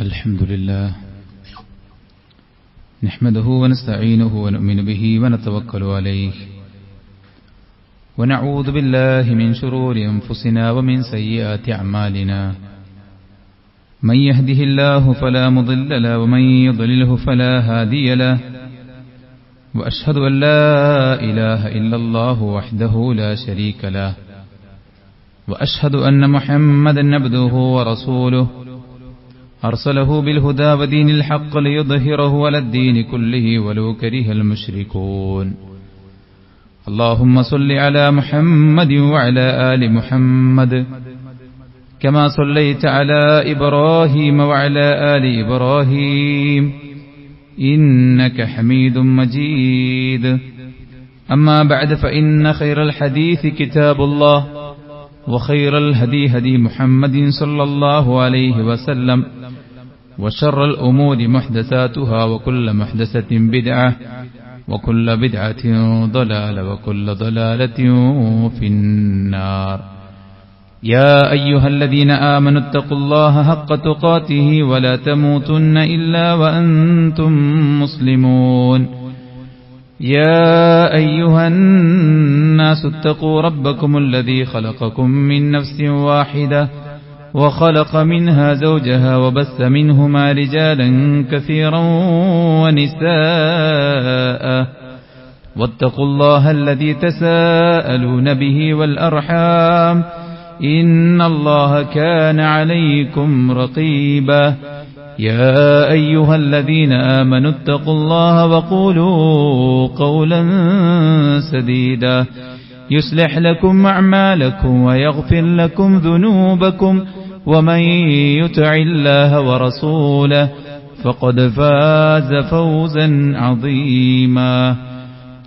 الحمد لله نحمده ونستعينه ونؤمن به ونتوكل عليه ونعوذ بالله من شرور أنفسنا ومن سيئات أعمالنا من يهده الله فلا مضل له ومن يضلله فلا هادي له وأشهد أن لا إله إلا الله وحده لا شريك له وأشهد أن محمدا عبده ورسوله أرسله بالهدى ودين الحق ليظهره على الدين كله ولو كره المشركون اللهم صل على محمد وعلى آل محمد كما صليت على إبراهيم وعلى آل إبراهيم إنك حميد مجيد أما بعد فإن خير الحديث كتاب الله وخير الهدي هدي محمد صلى الله عليه وسلم وشر الأمور محدثاتها وكل محدثة بدعة وكل بدعة ضلالة وكل ضلالة في النار يا أيها الذين آمنوا اتقوا الله حق تقاته ولا تموتن إلا وأنتم مسلمون يا أيها الناس اتقوا ربكم الذي خلقكم من نفس واحدة وخلق منها زوجها وبث منهما رجالا كثيرا ونساء واتقوا الله الذي تساءلون به والأرحام إن الله كان عليكم رقيبا يا أيها الذين آمنوا اتقوا الله وقولوا قولا سديدا يصلح لكم أعمالكم ويغفر لكم ذنوبكم ومن يطع الله ورسوله فقد فاز فوزا عظيما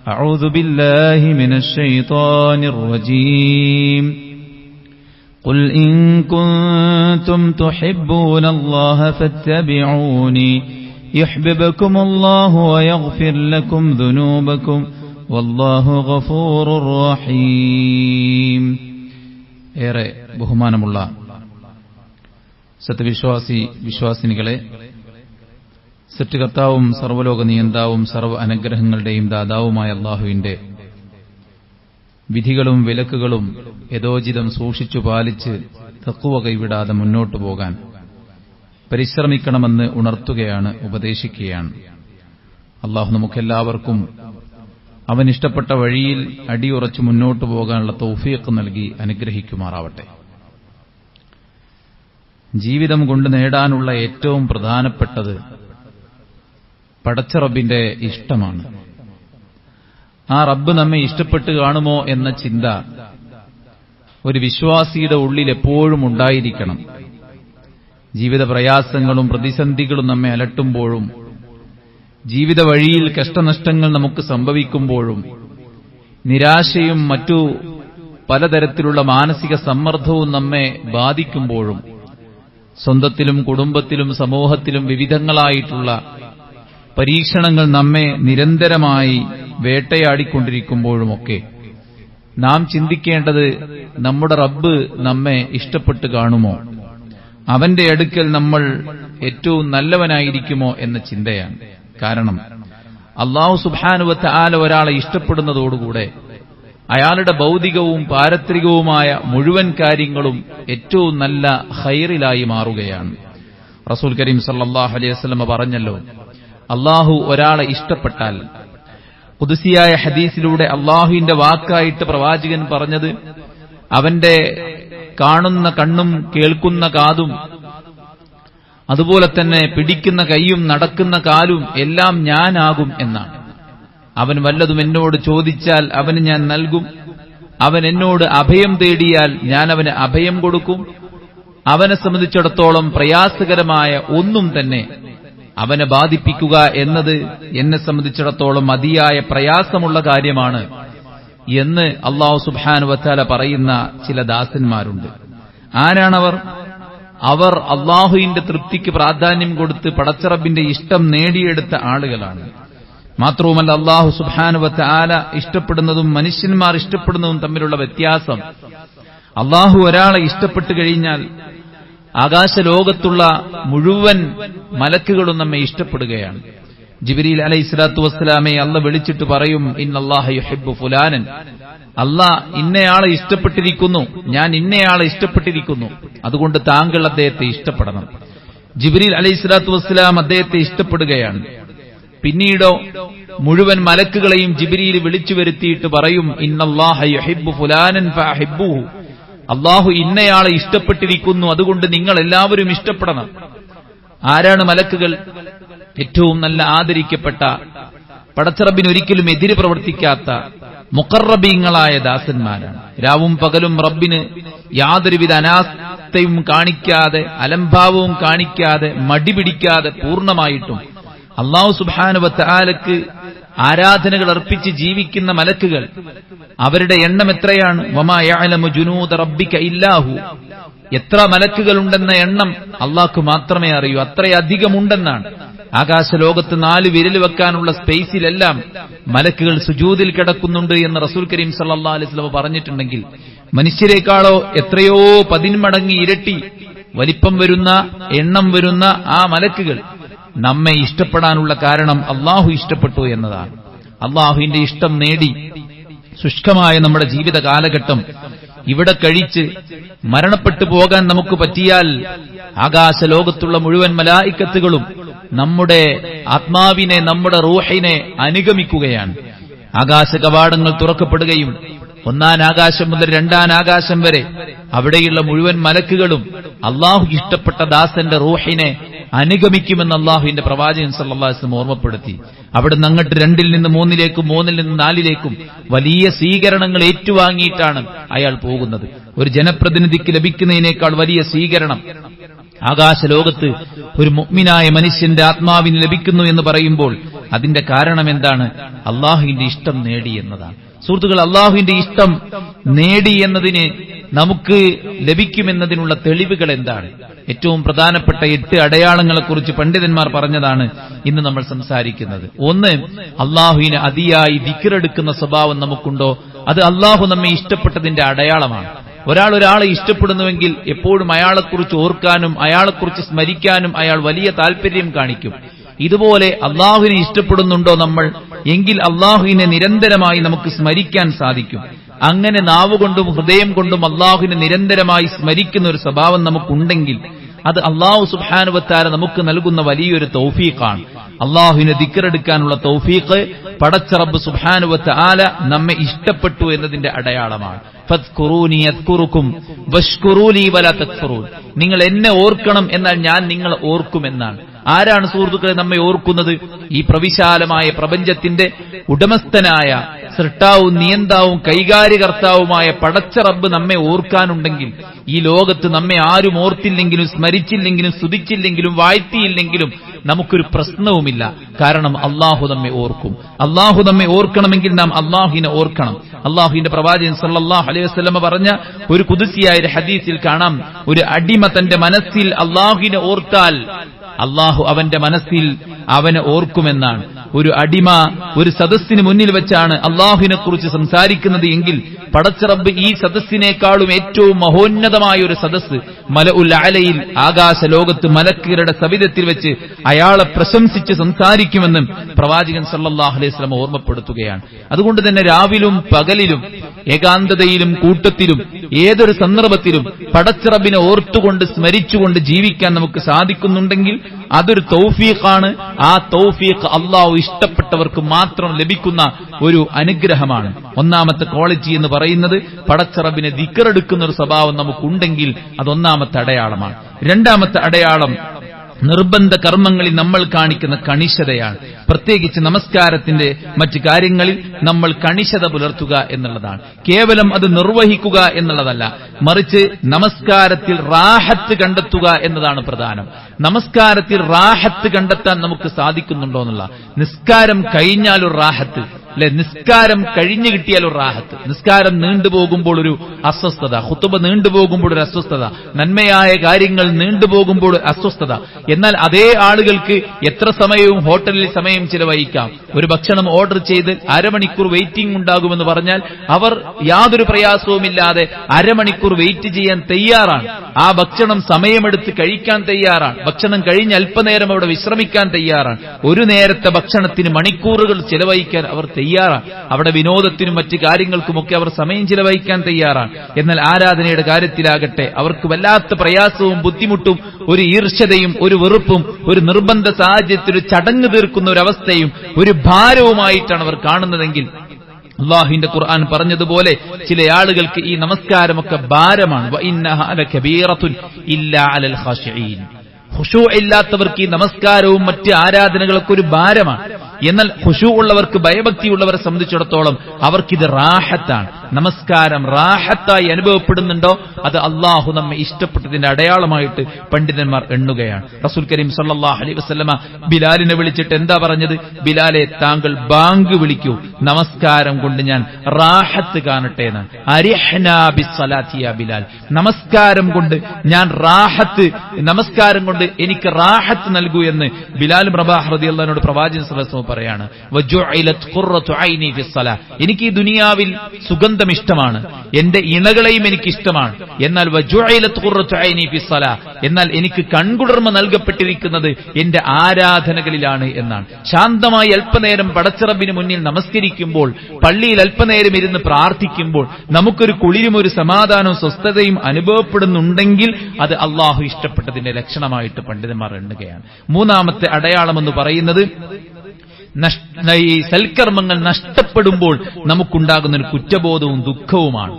أعوذ بالله من الشيطان الرجيم قل إن كنتم تحبون الله فاتبعوني يحببكم الله ويغفر لكم ذنوبكم والله غفور رحيم. ഏറെ ബഹുമാനമുള്ള വിശ്വാസിനികളെ, സൃഷ്ടികർത്താവും സർവ്വലോക നിയന്താവും സർവ്വ അനുഗ്രഹങ്ങളുടെയും ദാതാവുമായ അല്ലാഹുവിന്റെ വിധികളും വിലക്കുകളും യഥോചിതം സൂക്ഷിച്ചു പാലിച്ച് തഖ്വ കൈവിടാതെ മുന്നോട്ടു പോകാൻ പരിശ്രമിക്കണമെന്ന് ഉണർത്തുകയാണ്, ഉപദേശിക്കുകയാണ്. അല്ലാഹു നമുക്കെല്ലാവർക്കും അവൻ ഇഷ്ടപ്പെട്ട വഴിയിൽ അടിയുറച്ചു മുന്നോട്ടു പോകാനുള്ള തൗഫീഖ് നൽകി അനുഗ്രഹിക്കുമാറാവട്ടെ. ജീവിതം കൊണ്ട് നേടാനുള്ള ഏറ്റവും പ്രധാനപ്പെട്ടത് പടച്ച റബ്ബിന്റെ ഇഷ്ടമാണ്. ആ റബ്ബ് നമ്മെ ഇഷ്ടപ്പെട്ട് കാണുമോ എന്ന ചിന്ത ഒരു വിശ്വാസിയുടെ ഉള്ളിൽ എപ്പോഴും ഉണ്ടായിരിക്കണം. ജീവിത പ്രയാസങ്ങളും പ്രതിസന്ധികളും നമ്മെ അലട്ടുമ്പോഴും ജീവിത വഴിയിൽ കഷ്ടനഷ്ടങ്ങൾ നമുക്ക് സംഭവിക്കുമ്പോഴും നിരാശയും മറ്റു പലതരത്തിലുള്ള മാനസിക സമ്മർദ്ദവും നമ്മെ ബാധിക്കുമ്പോഴും സ്വന്തത്തിലും കുടുംബത്തിലും സമൂഹത്തിലും വിവിധങ്ങളായിട്ടുള്ള പരീക്ഷണങ്ങൾ നമ്മെ നിരന്തരമായി വേട്ടയാടിക്കൊണ്ടിരിക്കുമ്പോഴുമൊക്കെ നാം ചിന്തിക്കേണ്ടത് നമ്മുടെ റബ്ബ് നമ്മെ ഇഷ്ടപ്പെട്ട് കാണുമോ, അവന്റെ അടുക്കൽ നമ്മൾ ഏറ്റവും നല്ലവനായിരിക്കുമോ എന്ന ചിന്തയാണ്. കാരണം അല്ലാഹു സുബ്ഹാനഹു വ തആല ഒരാളെ ഇഷ്ടപ്പെടുന്നതോടുകൂടെ അയാളുടെ ഭൗതികവും പാരത്രികവുമായ മുഴുവൻ കാര്യങ്ങളും ഏറ്റവും നല്ല ഖൈറിലായി മാറുകയാണ്. റസൂൽ കരീം സല്ലല്ലാഹു അലൈഹി വസല്ലം പറഞ്ഞല്ലോ, അല്ലാഹു ഒരാളെ ഇഷ്ടപ്പെട്ടാൽ, ഖുദ്സിയായ ഹദീസിലൂടെ അല്ലാഹുവിന്റെ വാക്കായിട്ട് പ്രവാചകൻ പറഞ്ഞത്, അവന്റെ കാണുന്ന കണ്ണും കേൾക്കുന്ന കാതും അതുപോലെ തന്നെ പിടിക്കുന്ന കൈയും നടക്കുന്ന കാലും എല്ലാം ഞാനാകും എന്നാണ്. അവൻ വല്ലതും എന്നോട് ചോദിച്ചാൽ അവന് ഞാൻ നൽകും. അവൻ എന്നോട് അഭയം തേടിയാൽ ഞാൻ അവന് അഭയം കൊടുക്കും. അവനെ സംബന്ധിച്ചിടത്തോളം പ്രയാസകരമായ ഒന്നും തന്നെ അവനെ ബാധിപ്പിക്കുക എന്നത് എന്നെ സംബന്ധിച്ചിടത്തോളം അതിയായ പ്രയാസമുള്ള കാര്യമാണ് എന്ന് അല്ലാഹു സുബ്ഹാനഹു വ തആല പറയുന്ന ചില ദാസന്മാരുണ്ട്. ആരാണവർ? അവർ അല്ലാഹുവിന്റെ തൃപ്തിക്ക് പ്രാധാന്യം കൊടുത്ത് പടച്ച റബ്ബിന്റെ ഇഷ്ടം നേടിയെടുത്ത ആളുകളാണ്. മാത്രവുമല്ല, അല്ലാഹു സുബ്ഹാനഹു വ തആല ഇഷ്ടപ്പെടുന്നതും മനുഷ്യന്മാർ ഇഷ്ടപ്പെടുന്നതും തമ്മിലുള്ള വ്യത്യാസം, അല്ലാഹു ഒരാളെ ഇഷ്ടപ്പെട്ടു കഴിഞ്ഞാൽ ആകാശലോകത്തുള്ള മുഴുവൻ മലക്കുകളും നമ്മെ ഇഷ്ടപ്പെടുകയാണ്. ജിബ്രീൽ അലൈഹിസ്സലാത്തു വസ്സലാമയെ അല്ലാഹ് വിളിച്ചിട്ട് പറയും, ഇന്നല്ലാഹ യുഹിബ്ബു ഫുലാനൻ, അല്ലാഹ് ഇന്നയാളെ ഇഷ്ടപ്പെട്ടിരിക്കുന്നു, ഞാൻ ഇന്നയാളെ ഇഷ്ടപ്പെട്ടിരിക്കുന്നു, അതുകൊണ്ട് താങ്കൾ അദ്ദേഹത്തെ ഇഷ്ടപ്പെടണം. ജിബ്രീൽ അലൈഹിസ്സലാത്തു വസ്സലാം അദ്ദേഹത്തെ ഇഷ്ടപ്പെടുകയാണ്. പിന്നീടോ മുഴുവൻ മലക്കുകളെയും ജിബ്രീൽ വിളിച്ചു വരുത്തിയിട്ട് പറയും, ഇന്നല്ലാഹ യുഹിബ്ബു ഫുലാനൻ ഫഅഹിബ്ബുഹു, അല്ലാഹു ഇന്നയാളെ ഇഷ്ടപ്പെട്ടിരിക്കുന്നു, അതുകൊണ്ട് നിങ്ങൾ എല്ലാവരും ഇഷ്ടപ്പെടണം. ആരാണ് മലക്കുകൾ? ഏറ്റവും നല്ല ആദരിക്കപ്പെട്ട, പടച്ചറബിന് ഒരിക്കലും എതിര് പ്രവർത്തിക്കാത്ത മുഖറബീങ്ങളായ ദാസന്മാരാണ്. രാവും പകലും റബ്ബിന് യാതൊരുവിധ അനാസ്ഥയും കാണിക്കാതെ, അലംഭാവവും കാണിക്കാതെ, മടി പിടിക്കാതെ പൂർണ്ണമായിട്ടും അല്ലാഹു സുബ്ഹാനഹു വ തആലക്ക് ആരാധനകൾ അർപ്പിച്ച് ജീവിക്കുന്ന മലക്കുകൾ, അവരുടെ എണ്ണം എത്രയാണ്? വമാ യഅലമു ജുനൂദ റബ്ബിക ഇല്ലാഹു, എത്ര മലക്കുകളുണ്ടെന്ന എണ്ണം അല്ലാഹ്ക്ക് മാത്രമേ അറിയൂ, അത്രയധികമുണ്ടെന്നാണ്. ആകാശലോകത്ത് 4 വിരൽ വെക്കാനുള്ള സ്പേസിലെല്ലാം മലക്കുകൾ സുജൂദിൽ കിടക്കുന്നുണ്ട് എന്ന് റസൂൽ കരീം സല്ലല്ലാഹു അലൈഹി വസല്ലം പറഞ്ഞിട്ടുണ്ടെങ്കിൽ, മനുഷ്യരെക്കാളോ എത്രയോ 10 മടങ്ങ് ഇരട്ടി വലിപ്പം വരുന്ന, എണ്ണം വരുന്ന ആ മലക്കുകൾ നമ്മെ ഇഷ്ടപ്പെടാനുള്ള കാരണം അല്ലാഹു ഇഷ്ടപ്പെട്ടു എന്നതാണ്. അല്ലാഹുവിന്റെ ഇഷ്ടം നേടി ശുഷ്കമായ നമ്മുടെ ജീവിത കാലഘട്ടം ഇവിടെ കഴിച്ച് മരണപ്പെട്ടു പോകാൻ നമുക്ക് പറ്റിയാൽ, ആകാശലോകത്തുള്ള മുഴുവൻ മലായിക്കത്തുകളും നമ്മുടെ ആത്മാവിനെ, നമ്മുടെ റൂഹിനെ അനുഗമിക്കുകയാണ്. ആകാശ കവാടങ്ങൾ തുറക്കപ്പെടുകയും 1-ാം ആകാശം മുതൽ 2-ാം ആകാശം വരെ അവിടെയുള്ള മുഴുവൻ മലക്കുകളും അല്ലാഹു ഇഷ്ടപ്പെട്ട ദാസന്റെ റൂഹിനെ അനുഗമിക്കുമെന്ന് അല്ലാഹുവിന്റെ പ്രവാചകൻ സല്ലല്ലാഹു അലൈഹി വസല്ലം ഓർമ്മപ്പെടുത്തി. അവിടുന്ന് അങ്ങോട്ട് 2-ൽ നിന്ന് 3-ലേക്കും 3-ൽ നിന്ന് 4-ലേക്കും വലിയ സ്വീകരണങ്ങൾ ഏറ്റുവാങ്ങിയിട്ടാണ് അയാൾ പോകുന്നത്. ഒരു ജനപ്രതിനിധിക്ക് ലഭിക്കുന്നതിനേക്കാൾ വലിയ സ്വീകരണം ആകാശലോകത്ത് ഒരു മുഅ്മിനായ മനുഷ്യന്റെ ആത്മാവിന് ലഭിക്കുന്നു എന്ന് പറയുമ്പോൾ അതിന്റെ കാരണം എന്താണ്? അല്ലാഹുവിന്റെ ഇഷ്ടം നേടി എന്നതാണ്. സുഹൃത്തുക്കൾ, അല്ലാഹുവിന്റെ ഇഷ്ടം നേടി എന്നതിന് നമുക്ക് ലഭിക്കുമെന്നതിനുള്ള തെളിവുകൾ എന്താണ്? ഏറ്റവും പ്രധാനപ്പെട്ട 8 അടയാളങ്ങളെക്കുറിച്ച് പണ്ഡിതന്മാർ പറഞ്ഞതാണ് ഇന്ന് നമ്മൾ സംസാരിക്കുന്നത്. 1, അല്ലാഹുവിനെ അതിയായി ദിക്റെടുക്കുന്ന സ്വഭാവം നമുക്കുണ്ടോ? അത് അല്ലാഹു നമ്മെ ഇഷ്ടപ്പെട്ടതിന്റെ അടയാളമാണ്. ഒരാളെ ഇഷ്ടപ്പെടുന്നുവെങ്കിൽ എപ്പോഴും അയാളെക്കുറിച്ച് ഓർക്കാനും അയാളെക്കുറിച്ച് സ്മരിക്കാനും അയാൾ വലിയ താല്പര്യം കാണിക്കും. ഇതുപോലെ അല്ലാഹുവിനെ ഇഷ്ടപ്പെടുന്നുണ്ടോ നമ്മൾ? എങ്കിൽ അല്ലാഹുവിനെ നിരന്തരമായി നമുക്ക് സ്മരിക്കാൻ സാധിക്കും. അങ്ങനെ നാവുകൊണ്ടും ഹൃദയം കൊണ്ടും അല്ലാഹുവിനെ നിരന്തരമായി സ്മരിക്കുന്ന ഒരു സ്വഭാവം നമുക്കുണ്ടെങ്കിൽ അത് അല്ലാഹു സുബ്ഹാനഹു വ തആല നമുക്ക് നൽകുന്ന വലിയൊരു തൗഫീഖാണ്. അല്ലാഹുവിനെ ദിക്റെടുക്കാനുള്ള തൗഫീഖ് പടച്ച റബ്ബ് സുബ്ഹാനഹു വ തആല നമ്മെ ഇഷ്ടപ്പെട്ടു എന്നതിന്റെ അടയാളമാണ്. ഫദ്കുറൂനി യദ്കുറുക്കും വഷ്കുറൂലി വലാ തക്ഫുറൂൻ, നിങ്ങൾ എന്നെ ഓർക്കണം, എന്നാൽ ഞാൻ നിങ്ങളെ ഓർക്കുമെന്നാണ്. ആരാണ് സുഹൃത്തുക്കളെ നമ്മെ ഓർക്കുന്നത്? ഈ പ്രവിശാലമായ പ്രപഞ്ചത്തിന്റെ ഉടമസ്ഥനായ സൃഷ്ടാവും നിയന്താവും കൈകാര്യകർത്താവുമായ പടച്ച റബ്ബ് നമ്മെ ഓർക്കാനുണ്ടെങ്കിൽ, ഈ ലോകത്ത് നമ്മെ ആരും ഓർത്തില്ലെങ്കിലും സ്മരിച്ചില്ലെങ്കിലും സ്തുതിച്ചില്ലെങ്കിലും വാഴ്ത്തിയില്ലെങ്കിലും നമുക്കൊരു പ്രശ്നവുമില്ല. കാരണം അല്ലാഹു നമ്മെ ഓർക്കും. അല്ലാഹു നമ്മെ ഓർക്കണമെങ്കിൽ നാം അല്ലാഹുവിനെ ഓർക്കണം. അല്ലാഹുവിന്റെ പ്രവാചകൻ സല്ലല്ലാഹു അലൈഹി വസല്ലം പറഞ്ഞ ഒരു ഖുദ്സിയായ ഒരു ഹദീസിൽ കാണാം, ഒരു അടിമ തന്റെ മനസ്സിൽ അല്ലാഹുവിനെ ഓർത്താൽ അല്ലാഹു അവന്റെ മനസ്സിൽ അവനെ ഓർക്കുമെന്നാണ്. ഒരു അടിമ ഒരു സദസ്സിന് മുന്നിൽ വെച്ചാണ് അല്ലാഹുവിനെ കുറിച്ച് സംസാരിക്കുന്നത് എങ്കിൽ പടച്ച റബ്ബ് ഈ സദസ്സിനേക്കാളും ഏറ്റവും മഹോന്നതമായ ഒരു സദസ്സ് മലഉൽ അലയിൽ, ആകാശ ലോകത്ത് മലക്കുകളുടെ സവിധത്തിൽ വെച്ച് അയാളെ പ്രശംസിച്ച് സംസാരിക്കുമെന്നും പ്രവാചകൻ സല്ലല്ലാഹു അലൈഹി വസല്ലം ഓർമ്മപ്പെടുത്തുകയാണ്. അതുകൊണ്ട് തന്നെ രാവിലും പകലിലും ഏകാന്തതയിലും കൂട്ടത്തിലും ഏതൊരു സന്ദർഭത്തിലും പടച്ച റബ്ബിനെ ഓർത്തുകൊണ്ട് സ്മരിച്ചുകൊണ്ട് ജീവിക്കാൻ നമുക്ക് സാധിക്കുന്നുണ്ടെങ്കിൽ അതൊരു തൗഫീഖാണ്. ആ തൗഫീഖ് അല്ലാഹു ഇഷ്ടപ്പെട്ടവർക്ക് മാത്രം ലഭിക്കുന്ന ഒരു അനുഗ്രഹമാണ്. 1-ാമത്തെ ക്വാളിറ്റി എന്ന് പറയുന്നത് പടച്ച റബ്ബിനെ ദിക്റെടുക്കുന്ന ഒരു സ്വഭാവം നമുക്കുണ്ടെങ്കിൽ അത് 1-ാമത്തെ അടയാളമാണ്. 2-ാമത്തെ അടയാളം നിർബന്ധ കർമ്മങ്ങളിൽ നമ്മൾ കാണിക്കുന്ന കണിശതയാണ്. പ്രത്യേകിച്ച് നമസ്കാരത്തിന്റെ മറ്റു കാര്യങ്ങളിൽ നമ്മൾ കണിശത പുലർത്തുക എന്നുള്ളതാണ്. കേവലം അത് നിർവഹിക്കുക എന്നുള്ളതല്ല, മറിച്ച് നമസ്കാരത്തിൽ റാഹത്ത് കണ്ടെത്തുക എന്നതാണ് പ്രധാനം. നമസ്കാരത്തിൽ റാഹത്ത് കണ്ടെത്താൻ നമുക്ക് സാധിക്കുന്നുണ്ടോ എന്നുള്ള, നിസ്കാരം കഴിഞ്ഞാലൊരു റാഹത്ത്, അല്ലെ, നിസ്കാരം കഴിഞ്ഞു കിട്ടിയാൽ ഒരു റാഹത്ത്, നിസ്കാരം നീണ്ടുപോകുമ്പോൾ ഒരു അസ്വസ്ഥത, ഖുതുബ നീണ്ടുപോകുമ്പോൾ ഒരു അസ്വസ്ഥത, നന്മയായ കാര്യങ്ങൾ നീണ്ടുപോകുമ്പോൾ അസ്വസ്ഥത. എന്നാൽ അതേ ആളുകൾക്ക് എത്ര സമയവും ഹോട്ടലിൽ സമയം ചിലവഴിക്കാം. ഒരു ഭക്ഷണം ഓർഡർ ചെയ്ത് അരമണിക്കൂർ വെയിറ്റിംഗ് ഉണ്ടാകുമെന്ന് പറഞ്ഞാൽ അവർ യാതൊരു പ്രയാസവുമില്ലാതെ അരമണിക്കൂർ വെയിറ്റ് ചെയ്യാൻ തയ്യാറാണ്. ആ ഭക്ഷണം സമയമെടുത്ത് കഴിക്കാൻ തയ്യാറാണ്. ഭക്ഷണം കഴിഞ്ഞ് അല്പനേരം അവിടെ വിശ്രമിക്കാൻ തയ്യാറാണ്. ഒരു നേരത്തെ ഭക്ഷണത്തിന് മണിക്കൂറുകൾ ചിലവഴിക്കാൻ അവർ തയ്യാറാണ്. അവിടെ വിനോദത്തിനും മറ്റു കാര്യങ്ങൾക്കുമൊക്കെ അവർ സമയം ചിലവഴിക്കാൻ തയ്യാറാണ്. എന്നാൽ ആരാധനയുടെ കാര്യത്തിലാകട്ടെ അവർക്ക് വല്ലാത്ത പ്രയാസവും ബുദ്ധിമുട്ടും ഒരു ഈർഷ്യതയും ഒരു വെറുപ്പും ഒരു നിർബന്ധ സാഹചര്യത്തിൽ ഒരു ചടങ്ങ് തീർക്കുന്ന ഒരു അവസ്ഥയും ഒരു ഭാരവുമായിട്ടാണ് അവർ കാണുന്നതെങ്കിൽ അല്ലാഹുവിന്റെ ഖുർആൻ പറഞ്ഞതുപോലെ ചില ആളുകൾക്ക് ഈ നമസ്കാരമൊക്കെ ഭാരമാണ്. വഇന്നഹാ ലകബീറത്തുൻ ഇല്ലാ അലൽ ഖാശിഈൻ. ഖുശൂ ഇല്ലാത്തവർക്ക് ഈ നമസ്കാരവും മറ്റ് ആരാധനകളൊക്കെ ഒരു ഭാരമാണ്. എന്നാൽ ഖുശൂ ഉള്ളവർക്ക്, ഭയഭക്തിയുള്ളവരെ സംബന്ധിച്ചിടത്തോളം അവർക്കിത് റാഹത്താണ്. നമസ്കാരം റാഹത്തായി അനുഭവപ്പെടുന്നുണ്ടോ അത് അള്ളാഹു നമ്മെ ഇഷ്ടപ്പെട്ടതിന്റെ അടയാളമായിട്ട് പണ്ഡിതന്മാർ എണ്ണുകയാണ്. റസൂൽ കരീം സല്ലല്ലാഹു അലൈഹി വസല്ലമ ബിലാലിനെ വിളിച്ചിട്ട് എന്താ പറഞ്ഞത്? ബിലാലെ, താങ്കൾ ബാങ്ക് വിളിക്കൂ, നമസ്കാരം കൊണ്ട് ഞാൻ റാഹത്ത് കാണട്ടെ എന്ന്. അരിഹ്നാ ബിസ്സലാത്തി യാ ബിലാൽ, നമസ്കാരം കൊണ്ട് ഞാൻ റാഹത്ത്, നമസ്കാരം കൊണ്ട് എനിക്ക് റാഹത്ത് നൽകൂ എന്ന് ബിലാൽ റബാഹ് റളിയല്ലാഹു അൻഹു പ്രവാചകൻ സല്ലല്ലാഹു അലൈഹി വസല്ലം പറയാണ്. വജുഇലത് ഖുർറതു ഐനി ഫിസ്സലാ, എനിക്ക് ഈ ദുനിയാവിൽ സുഗന്ധം ഇഷ്ടമാണ്, എന്റെ ഇണകളെയും എനിക്ക് ഇഷ്ടമാണ്. എന്നാൽ വജുഇലത് ഖുർറതു ഐനി ഫിസ്സലാ, എന്നാൽ എനിക്ക് കൺകുളിർമ നൽകപ്പെട്ടിരിക്കുന്നത് എന്റെ ആരാധനകളിലാണ് എന്നാണ്. ശാന്തമായി അല്പനേരം പടച്ചറബിന് മുന്നിൽ നമസ്കരിക്കുമ്പോൾ, പള്ളിയിൽ അല്പനേരം ഇരുന്ന് പ്രാർത്ഥിക്കുമ്പോൾ നമുക്കൊരു കുളിരും ഒരു സമാധാനവും സ്വസ്ഥതയും അനുഭവപ്പെടുന്നുണ്ടെങ്കിൽ അത് അള്ളാഹു ഇഷ്ടപ്പെട്ടതിന്റെ ലക്ഷണമായിട്ട് പണ്ഡിതന്മാർ എണ്ണുകയാണ്. മൂന്നാമത്തെ അടയാളമെന്ന് പറയുന്നത് ഈ സൽക്കർമ്മങ്ങൾ നഷ്ടപ്പെടുമ്പോൾ നമുക്കുണ്ടാകുന്ന ഒരു കുറ്റബോധവും ദുഃഖവുമാണ്.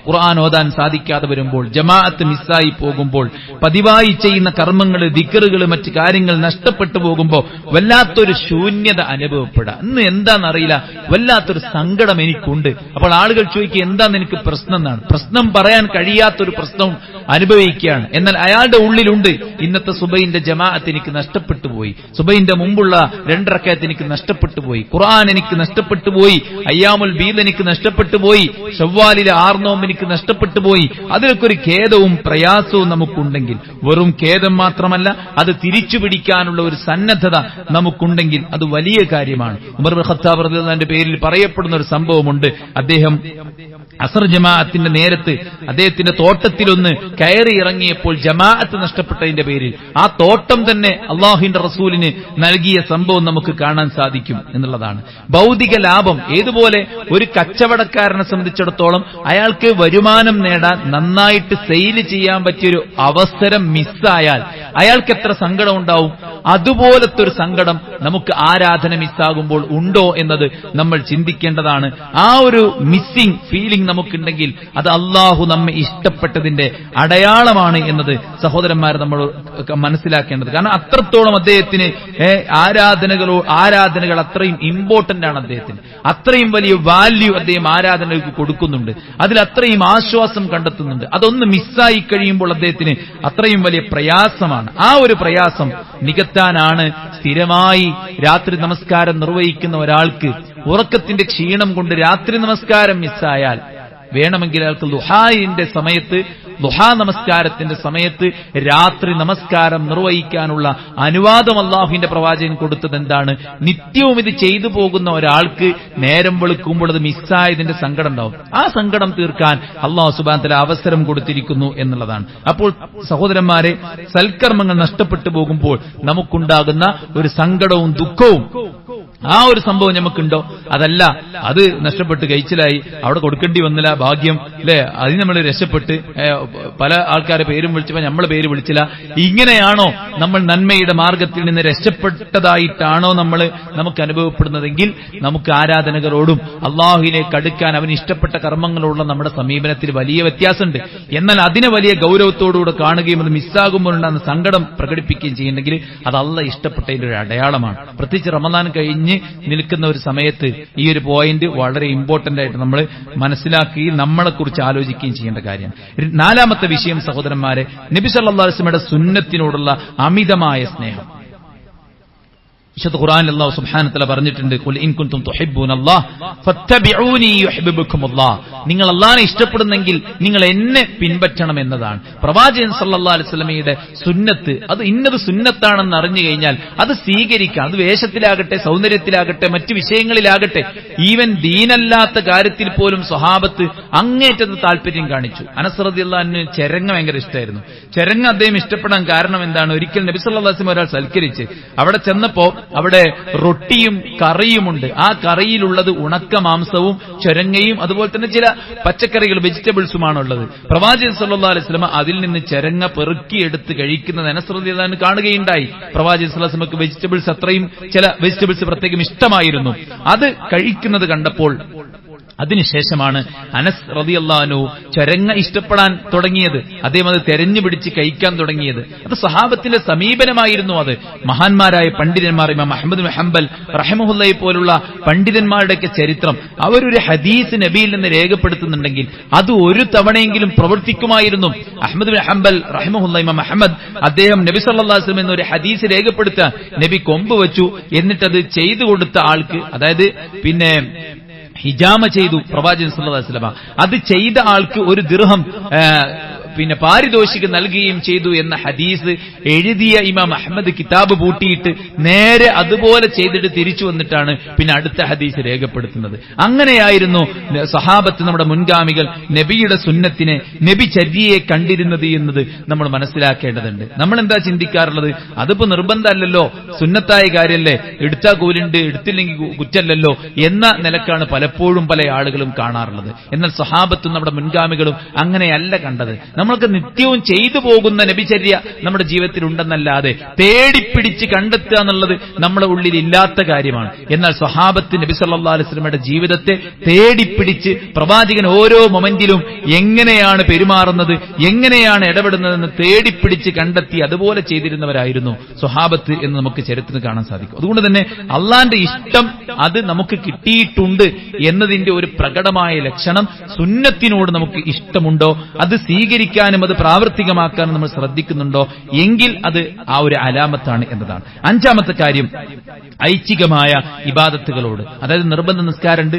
ഖുർആൻ ഓതാൻ സാധിക്കാതെ വരുമ്പോൾ, ജമാഅത്ത് മിസ്സായി പോകുമ്പോൾ, പതിവായി ചെയ്യുന്ന കർമ്മങ്ങൾ, ദിക്റുകൾ, മറ്റു കാര്യങ്ങൾ നഷ്ടപ്പെട്ടു പോകുമ്പോൾ വല്ലാത്തൊരു ശൂന്യത അനുഭവപ്പെടുക. ഇന്ന് എന്താണെന്നറിയില്ല, വല്ലാത്തൊരു സങ്കടം എനിക്കുണ്ട്. അപ്പോൾ ആളുകൾ ചോദിക്കുക, എന്താന്ന് എനിക്ക് പ്രശ്നം എന്നാണ്. പ്രശ്നം പറയാൻ കഴിയാത്തൊരു പ്രശ്നവും അനുഭവിക്കുകയാണ്. എന്നാൽ അയാളുടെ ഉള്ളിലുണ്ട്, ഇന്നത്തെ സുബൈന്റെ ജമാഅത്ത് എനിക്ക് നഷ്ടപ്പെട്ടു പോയി, സുബൈന്റെ മുമ്പുള്ള 2 റക്അത്ത് എനിക്ക് നഷ്ടപ്പെട്ടു പോയി, ഖുർആൻ എനിക്ക് നഷ്ടപ്പെട്ടു പോയി, അയ്യാമുൽ ബീദ് എനിക്ക് നഷ്ടപ്പെട്ടു പോയി, ശവ്വാലിലെ 6 നോമ്പ് എനിക്ക് നഷ്ടപ്പെട്ടു പോയി. അതിലൊക്കെ ഒരു ഖേദവും പ്രയാസവും നമുക്കുണ്ടെങ്കിൽ, വെറും ഖേദം മാത്രമല്ല, അത് തിരിച്ചു പിടിക്കാനുള്ള ഒരു സന്നദ്ധത നമുക്കുണ്ടെങ്കിൽ അത് വലിയ കാര്യമാണ്. ഉമർ ഇബ്നു ഖത്താബ് റളിയല്ലാഹു അൻഹുവിന്റെ പേരിൽ പറയപ്പെടുന്ന ഒരു സംഭവമുണ്ട്. അദ്ദേഹം അസർ ജമാഅത്തിന്റെ നേരത്ത് അദ്ദേഹത്തിന്റെ തോട്ടത്തിലൊന്ന് കയറി ഇറങ്ങിയപ്പോൾ ജമാഅത്ത് നഷ്ടപ്പെട്ടതിന്റെ പേരിൽ ആ തോട്ടം തന്നെ അള്ളാഹുവിന്റെ റസൂലിന് നൽകിയ സംഭവം നമുക്ക് കാണാൻ സാധിക്കും എന്നുള്ളതാണ്. ഭൗതിക ലാഭം ഏതുപോലെ ഒരു കച്ചവടക്കാരനെ സംബന്ധിച്ചിടത്തോളം അയാൾക്ക് വരുമാനം നേടാൻ നന്നായിട്ട് സെയിൽ ചെയ്യാൻ പറ്റിയൊരു അവസരം മിസ്സായാൽ അയാൾക്ക് എത്ര സങ്കടം ഉണ്ടാവും, അതുപോലത്തെ ഒരു സങ്കടം നമുക്ക് ആരാധന മിസ്സാകുമ്പോൾ ഉണ്ടോ എന്നത് നമ്മൾ ചിന്തിക്കേണ്ടതാണ്. ആ ഒരു മിസ്സിംഗ് ഫീലിംഗ് നമുക്കുണ്ടെങ്കിൽ അത് അള്ളാഹു നമ്മെ ഇഷ്ടപ്പെട്ടതിന്റെ അടയാളമാണ് എന്നത് സഹോദരന്മാരെ നമ്മൾ മനസ്സിലാക്കേണ്ടത്. കാരണം അത്രത്തോളം അദ്ദേഹത്തിന് ആരാധനകൾ അത്രയും ഇമ്പോർട്ടന്റ് ആണ് അദ്ദേഹത്തിന്. അത്രയും വലിയ വാല്യൂ അദ്ദേഹം ആരാധനകൾക്ക് കൊടുക്കുന്നുണ്ട്, അതിൽ അത്രയും ആശ്വാസം കണ്ടെത്തുന്നുണ്ട്. അതൊന്ന് മിസ്സായി കഴിയുമ്പോൾ അദ്ദേഹത്തിന് അത്രയും വലിയ പ്രയാസമാണ്. ആ ഒരു പ്രയാസം നികത്താനാണ് സ്ഥിരമായി രാത്രി നമസ്കാരം നിർവഹിക്കുന്ന ഒരാൾക്ക് ഉറക്കത്തിന്റെ ക്ഷീണം കൊണ്ട് രാത്രി നമസ്കാരം മിസ്സായാൽ വേണമെങ്കിൽ അയാൾക്ക് ദുഹാ നമസ്കാരത്തിന്റെ സമയത്ത് രാത്രി നമസ്കാരം നിർവഹിക്കാനുള്ള അനുവാദം അല്ലാഹുവിന്റെ പ്രവാചകൻ കൊടുത്തത് എന്താണ്? നിത്യവും ഇത് ചെയ്തു പോകുന്ന ഒരാൾക്ക് നേരം വെളുക്കുമ്പോൾ അത് മിസ്സായതിന്റെ സങ്കടം ഉണ്ടാവും. ആ സങ്കടം തീർക്കാൻ അല്ലാഹു സുബ്ഹാനഹു വ തആല അവസരം കൊടുത്തിരിക്കുന്നു എന്നുള്ളതാണ്. അപ്പോൾ സഹോദരന്മാരെ, സൽക്കർമ്മങ്ങൾ നഷ്ടപ്പെട്ടു പോകുമ്പോൾ നമുക്കുണ്ടാകുന്ന ഒരു സങ്കടവും ദുഃഖവും, ആ ഒരു സംഭവം നമുക്കുണ്ടോ? അതല്ല, അത് നഷ്ടപ്പെട്ട് കഴിച്ചിലായി, അവിടെ കൊടുക്കേണ്ടി വന്നില്ല, ഭാഗ്യം അല്ലെ, അതിന് നമ്മൾ രക്ഷപ്പെട്ട് പല ആൾക്കാരെ പേരും വിളിച്ചപ്പോ നമ്മളെ പേര് വിളിച്ചില്ല. ഇങ്ങനെയാണോ നമ്മൾ നന്മയുടെ മാർഗത്തിൽ നിന്ന് രക്ഷപ്പെട്ടതായിട്ടാണോ നമുക്ക് അനുഭവപ്പെടുന്നതെങ്കിൽ നമുക്ക് ആരാധനകളോടും അള്ളാഹുവിലേക്ക് അടുക്കാൻ അവന് ഇഷ്ടപ്പെട്ട കർമ്മങ്ങളോടുള്ള നമ്മുടെ സമീപനത്തിൽ വലിയ വ്യത്യാസമുണ്ട്. എന്നാൽ അതിനെ വലിയ ഗൗരവത്തോടുകൂടെ കാണുകയും അത് മിസ്സാകുമ്പോൾ ഉണ്ടാകുന്ന സങ്കടം പ്രകടിപ്പിക്കുകയും ചെയ്യുന്നെങ്കിൽ അത് അള്ളാഹ് ഇഷ്ടപ്പെട്ടതിന്റെ ഒരു അടയാളമാണ്. പ്രത്യേകിച്ച് റമദാൻ കഴിഞ്ഞ് നിൽക്കുന്ന ഒരു സമയത്ത് ഈ ഒരു പോയിന്റ് വളരെ ഇമ്പോർട്ടന്റ് ആയിട്ട് നമ്മൾ മനസ്സിലാക്കുകയും നമ്മളെക്കുറിച്ച് ആലോചിക്കുകയും ചെയ്യേണ്ട കാര്യമാണ്. 4ാമത്തെ വിഷയം സഹോദരന്മാരെ, നബി സല്ലല്ലാഹു അലൈഹി വസല്ലമയുടെ സുന്നത്തിനോടുള്ള അമിതമായ സ്നേഹം. വിശുദ്ധ ഖുർആനിൽ അല്ലാഹു സുബ്ഹാനഹു വ തആല പറഞ്ഞിട്ടുണ്ട്, ഖുൽ ഇൻ കുൻതും തുഹിബ്ബൂനല്ലാഹ് ഫത്തബിഊനി യുഹിബ്ബുക്കുമുല്ലാഹ്. നിങ്ങൾ അല്ലാഹുവിനെ ഇഷ്ടപ്പെടുന്നെങ്കിൽ നിങ്ങൾ എന്നെ പിൻപറ്റണം എന്നതാണ്. പ്രവാചകൻ സല്ലല്ലാഹു അലൈഹി വസല്ലമയുടെ സുന്നത്ത് അത് ഇന്നത് സുന്നത്താണെന്ന് അറിഞ്ഞു കഴിഞ്ഞാൽ അത് സ്വീകരിക്കാം. അത് വേഷത്തിലാകട്ടെ, സൗന്ദര്യത്തിലാകട്ടെ, മറ്റു വിഷയങ്ങളിലാകട്ടെ, ഈവൻ ദീനല്ലാത്ത കാര്യത്തിൽ പോലും സ്വഹാബത്ത് അങ്ങേറ്റത്തെ താല്പര്യം കാണിച്ചു. അനസ് റളിയല്ലാഹു അൻഹു ചെരങ്ങ ഭയങ്കര ഇഷ്ടമായിരുന്നു. ചെരങ്ങ അദ്ദേഹം ഇഷ്ടപ്പെടാൻ കാരണം എന്താണ്? ഒരിക്കൽ നബി സല്ലല്ലാഹു അലൈഹി വസല്ലം ഒരാൾ സൽക്കരിച്ച് അവിടെ ചെന്നപ്പോ അവിടെ റൊട്ടിയും കറിയുമുണ്ട്. ആ കറിയിലുള്ളത് ഉണക്ക മാംസവും ചെരങ്ങയും അതുപോലെ തന്നെ ചില പച്ചക്കറികൾ, വെജിറ്റബിൾസുമാണുള്ളത്. പ്രവാചകൻ സല്ലല്ലാഹു അലൈഹി വസല്ലം അതിൽ നിന്ന് ചെരങ്ങ പെറുക്കിയെടുത്ത് കഴിക്കുന്നത് അനസ് റളിയല്ലാഹു അൻഹു കാണുകയുണ്ടായി. പ്രവാചകൻ സല്ലല്ലാഹു അലൈഹി വസല്ലം വെജിറ്റബിൾസ് അത്രയും ചില വെജിറ്റബിൾസ് പ്രത്യേകം ഇഷ്ടമായിരുന്നു. അത് കഴിക്കുന്നത് കണ്ടപ്പോൾ അതിനുശേഷമാണ് അനസ് റളിയല്ലാഹു അൻഹു ചെരങ്ങ ഇഷ്ടപ്പെടാൻ തുടങ്ങിയത്. അദ്ദേഹം അത് തെരഞ്ഞുപിടിച്ച് കഴിക്കാൻ തുടങ്ങിയത്. അത് സഹാബത്തിന്റെ സമീപനമായിരുന്നു. അത് മഹാന്മാരായ പണ്ഡിതന്മാർ, ഇമാം അഹ്മദ് ബിൻ ഹംബൽ റഹിമഹുല്ലാഹി പോലുള്ള പണ്ഡിതന്മാരുടെയൊക്കെ ചരിത്രം, അവരൊരു ഹദീസ് നബിയിൽ നിന്ന് രേഖപ്പെടുത്തുന്നുണ്ടെങ്കിൽ അത് ഒരു തവണയെങ്കിലും പ്രവർത്തിക്കുമായിരുന്നു. അഹ്മദ് ബിൻ ഹംബൽ റഹിമഹുല്ലാഹി, ഇമാം അഹ്മദ്, അദ്ദേഹം നബി സല്ലല്ലാഹു അലൈഹി വസല്ലം എന്നൊരു ഹദീസ് രേഖപ്പെടുത്താൻ നബി കൊമ്പ് വെച്ചു. എന്നിട്ടത് ചെയ്തു കൊടുത്ത ആൾക്ക്, അതായത് പിന്നെ ഹിജാമ ചെയ്തു പ്രവാചകൻ സല്ലല്ലാഹു അലൈഹി വസല്ലം, അത് ചെയ്ത ആൾക്ക് ഒരു ദിർഹം പിന്നെ പാരിതോഷികം നൽകുകയും ചെയ്തു എന്ന ഹദീസ് എഴുതിയ ഇമാം അഹ്മദ് കിതാബ് പൂട്ടിയിട്ട് നേരെ അതുപോലെ ചെയ്തിട്ട് തിരിച്ചു വന്നിട്ടാണ് പിന്നെ അടുത്ത ഹദീസ് രേഖപ്പെടുത്തുന്നത്. അങ്ങനെയായിരുന്നു സഹാബത്ത്, നമ്മുടെ മുൻഗാമികൾ നബിയുടെ സുന്നത്തിനെ, നബി ചര്യയെ കണ്ടിരുന്നത് എന്നത് നമ്മൾ മനസ്സിലാക്കേണ്ടതുണ്ട്. നമ്മൾ എന്താ ചിന്തിക്കാറുള്ളത്? അതിപ്പോ നിർബന്ധമല്ലല്ലോ, സുന്നത്തായ കാര്യമല്ലേ, എടുത്താൽ കൂലുണ്ട്, എടുത്തില്ലെങ്കിൽ കുറ്റല്ലല്ലോ എന്ന നിലക്കാണ് പലപ്പോഴും പല ആളുകളും കാണാറുള്ളത്. എന്നാൽ സഹാബത്തും നമ്മുടെ മുൻഗാമികളും അങ്ങനെയല്ല കണ്ടത്. നമ്മൾക്ക് നിത്യവും ചെയ്തു പോകുന്ന നബിചര്യ നമ്മുടെ ജീവിതത്തിൽ ഉണ്ടെന്നല്ലാതെ തേടിപ്പിടിച്ച് കണ്ടെത്തുക എന്നുള്ളത് നമ്മുടെ ഉള്ളിൽ ഇല്ലാത്ത കാര്യമാണ്. എന്നാൽ സ്വഹാബത്ത് നബി സല്ലല്ലാഹു അലൈഹി വസല്ലമയുടെ ജീവിതത്തെ തേടിപ്പിടിച്ച് പ്രവാചകൻ ഓരോ മൊമെന്റിലും എങ്ങനെയാണ് പെരുമാറുന്നത്, എങ്ങനെയാണ് ഇടപെടുന്നതെന്ന് തേടിപ്പിടിച്ച് കണ്ടെത്തി അതുപോലെ ചെയ്തിരുന്നവരായിരുന്നു സ്വഹാബത്ത് എന്ന് നമുക്ക് ചരിത്രത്തിൽ കാണാൻ സാധിക്കും. അതുകൊണ്ട് തന്നെ അള്ളാന്റെ ഇഷ്ടം അത് നമുക്ക് കിട്ടിയിട്ടുണ്ട് എന്നതിന്റെ ഒരു പ്രകടമായ ലക്ഷണം സുന്നത്തിനോട് നമുക്ക് ഇഷ്ടമുണ്ടോ, അത് സ്വീകരിക്കാനും അത് പ്രാവർത്തികമാക്കാനും നമ്മൾ ശ്രദ്ധിക്കുന്നുണ്ടോ എങ്കിൽ അത് ആ ഒരു അലാമത്താണ് എന്നതാണ്. അഞ്ചാമത്തെ കാര്യം, ഐച്ഛികമായ ഇബാദത്തുകളോട്, അതായത് നിർബന്ധ നിസ്കാരമുണ്ട്,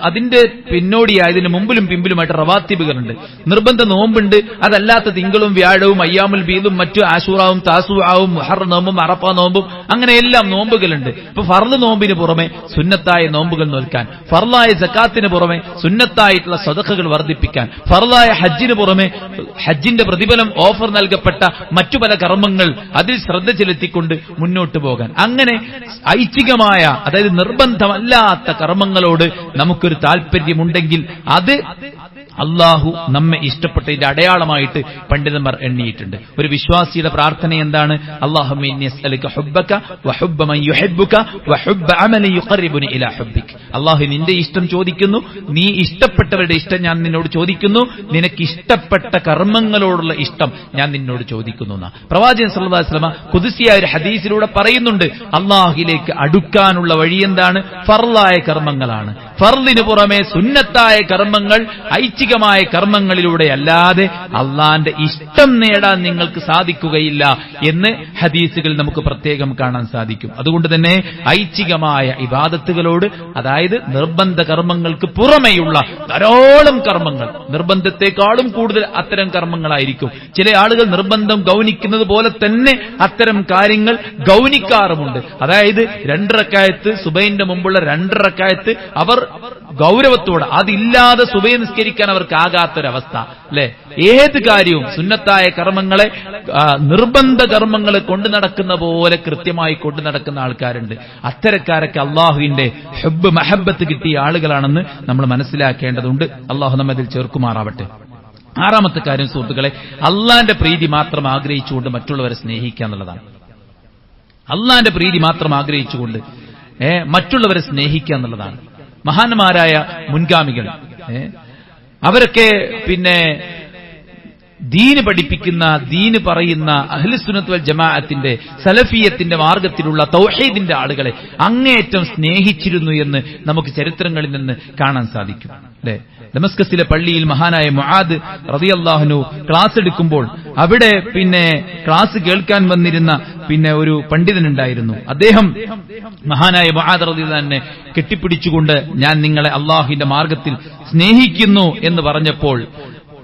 അതിന്റെ പിന്നോടിയായതിന് മുമ്പിലും പിമ്പിലുമായിട്ട് റവാത്തിബുകളുണ്ട്, നിർബന്ധ നോമ്പുണ്ട്, അതല്ലാത്ത തിങ്കളും വ്യാഴവും അയ്യാമുൽ ബീദും മറ്റു ആശൂറാവും താസുആവും മുഹറം നോമ്പും അറഫ നോമ്പും അങ്ങനെയെല്ലാം നോമ്പുകളുണ്ട്. ഇപ്പൊ ഫർള് നോമ്പിന് പുറമെ സുന്നത്തായ നോമ്പുകൾ നോൽക്കാൻ, ഫർളായ സക്കാത്തിന് പുറമെ സുന്നത്തായിട്ടുള്ള സദഖകൾ വർദ്ധിപ്പിക്കാൻ, ഫർളായ ഹജ്ജിന് പുറമെ ഹജ്ജിന്റെ പ്രതിഫലം ഓഫർ നൽകപ്പെട്ട മറ്റു പല കർമ്മങ്ങൾ അതിൽ ശ്രദ്ധ ചെലുത്തിക്കൊണ്ട് മുന്നോട്ട് പോകാൻ, അങ്ങനെ ഐച്ഛികമായ അതായത് നിർബന്ധമല്ലാത്ത കർമ്മങ്ങളോട് നമുക്കൊരു താല്പര്യമുണ്ടെങ്കിൽ അത് അള്ളാഹു നമ്മെ ഇഷ്ടപ്പെട്ടതിന്റെ അടയാളമായിട്ട് പണ്ഡിതന്മാർ എണ്ണിയിട്ടുണ്ട്. ഒരു വിശ്വാസിയുടെ പ്രാർത്ഥന എന്താണ്? അല്ലാഹുമ്മ ഇന്നി അസ്അലുക ഹുബ്ബക വഹുബ്ബ മൻ യുഹിബ്ബുക വഹുബ്ബ അമലൻ യുഖർരിബുനി ഇലാ ഹുബ്ബിക. അല്ലാഹു നിന്റെ ഇഷ്ടം ചോദിക്കുന്നു, നീ ഇഷ്ടപ്പെട്ടവരുടെ ഇഷ്ടം ഞാൻ നിന്നോട് ചോദിക്കുന്നു, നിനക്ക് ഇഷ്ടപ്പെട്ട കർമ്മങ്ങളോടുള്ള ഇഷ്ടം ഞാൻ നിന്നോട് ചോദിക്കുന്നു എന്നാ പ്രവാചകൻ സല്ലല്ലാഹു അലൈഹി വസല്ലം ഖുദ്സിയായ ഒരു ഹദീസിലൂടെ പറയുന്നുണ്ട്. അള്ളാഹുവിലേക്ക് അടുക്കാനുള്ള വഴി എന്താണ്? ഫർളായ കർമ്മങ്ങളാണ്. ഫർളിന് പുറമെ സുന്നത്തായ കർമ്മങ്ങൾ, ഐച്ഛികമായ കർമ്മങ്ങളിലൂടെ അല്ലാതെ അള്ളാന്റെ ഇഷ്ടം നേടാൻ നിങ്ങൾക്ക് സാധിക്കുകയില്ല എന്ന് ഹദീസുകൾ നമുക്ക് പ്രത്യേകം കാണാൻ സാധിക്കും. അതുകൊണ്ട് തന്നെ ഐച്ഛികമായ ഇബാദത്തുകളോട്, അതായത് നിർബന്ധ കർമ്മങ്ങൾക്ക് പുറമെയുള്ള ധാരാളം കർമ്മങ്ങൾ, നിർബന്ധത്തെക്കാളും കൂടുതൽ അത്തരം കർമ്മങ്ങളായിരിക്കും. ചില ആളുകൾ നിർബന്ധം ഗൗനിക്കുന്നത് പോലെ തന്നെ അത്തരം കാര്യങ്ങൾ ഗൗനിക്കാറുമുണ്ട്. അതായത് 2 റക്അത്ത് സുബഹിന്റെ മുമ്പുള്ള 2 റക്അത്ത് അവർ ഗൗരവത്തോടെ, അതില്ലാതെ സുബഹി നിസ്കരിക്കാൻ അവർക്ക് ആകാത്തൊരവസ്ഥ അല്ലെ. ഏത് കാര്യവും സുന്നത്തായ കർമ്മങ്ങളെ നിർബന്ധ കർമ്മങ്ങളെ കൊണ്ടു നടക്കുന്ന പോലെ കൃത്യമായി കൊണ്ടു നടക്കുന്ന ആൾക്കാരുണ്ട്. അത്തരക്കാരൊക്കെ അള്ളാഹുവിന്റെ ഹുബ്ബ് മഹബ്ബത്ത് കിട്ടിയ ആളുകളാണെന്ന് നമ്മൾ മനസ്സിലാക്കേണ്ടതുണ്ട്. അള്ളാഹു നമ്മതിൽ ചേർക്കുമാറാവട്ടെ. 6ാമത്തെ കാര്യം സുഹൃത്തുക്കളെ, അള്ളാന്റെ പ്രീതി മാത്രം ആഗ്രഹിച്ചുകൊണ്ട് മറ്റുള്ളവരെ സ്നേഹിക്കുക എന്നുള്ളതാണ്. അള്ളാന്റെ പ്രീതി മാത്രം ആഗ്രഹിച്ചുകൊണ്ട് മറ്റുള്ളവരെ സ്നേഹിക്കുക എന്നുള്ളതാണ്. മഹാന്മാരായ മുൻഗാമികൾ അവരൊക്കെ പിന്നെ ദീന് പഠിപ്പിക്കുന്ന, ദീന് പറയുന്ന അഹ്ലുസുന്നത്ത് വൽ ജമാഅത്തിന്റെ സലഫിയത്തിന്റെ മാർഗത്തിലുള്ള തൗഹീദിന്റെ ആളുകളെ അങ്ങേയറ്റം സ്നേഹിച്ചിരുന്നു എന്ന് നമുക്ക് ചരിത്രങ്ങളിൽ നിന്ന് കാണാൻ സാധിക്കും. അല്ലെ, ദമസ്കസിലെ പള്ളിയിൽ മഹാനായ മുആദ് റളിയല്ലാഹു അൻഹു ക്ലാസ് എടുക്കുമ്പോൾ അവിടെ ക്ലാസ് കേൾക്കാൻ വന്നിരുന്ന ഒരു പണ്ഡിതനുണ്ടായിരുന്നു. അദ്ദേഹം മഹാനായ മുആദ് റളിയല്ലാഹു അൻഹുവിനെ കെട്ടിപ്പിടിച്ചുകൊണ്ട് ഞാൻ നിങ്ങളെ അള്ളാഹുവിന്റെ മാർഗത്തിൽ സ്നേഹിക്കുന്നു എന്ന് പറഞ്ഞപ്പോൾ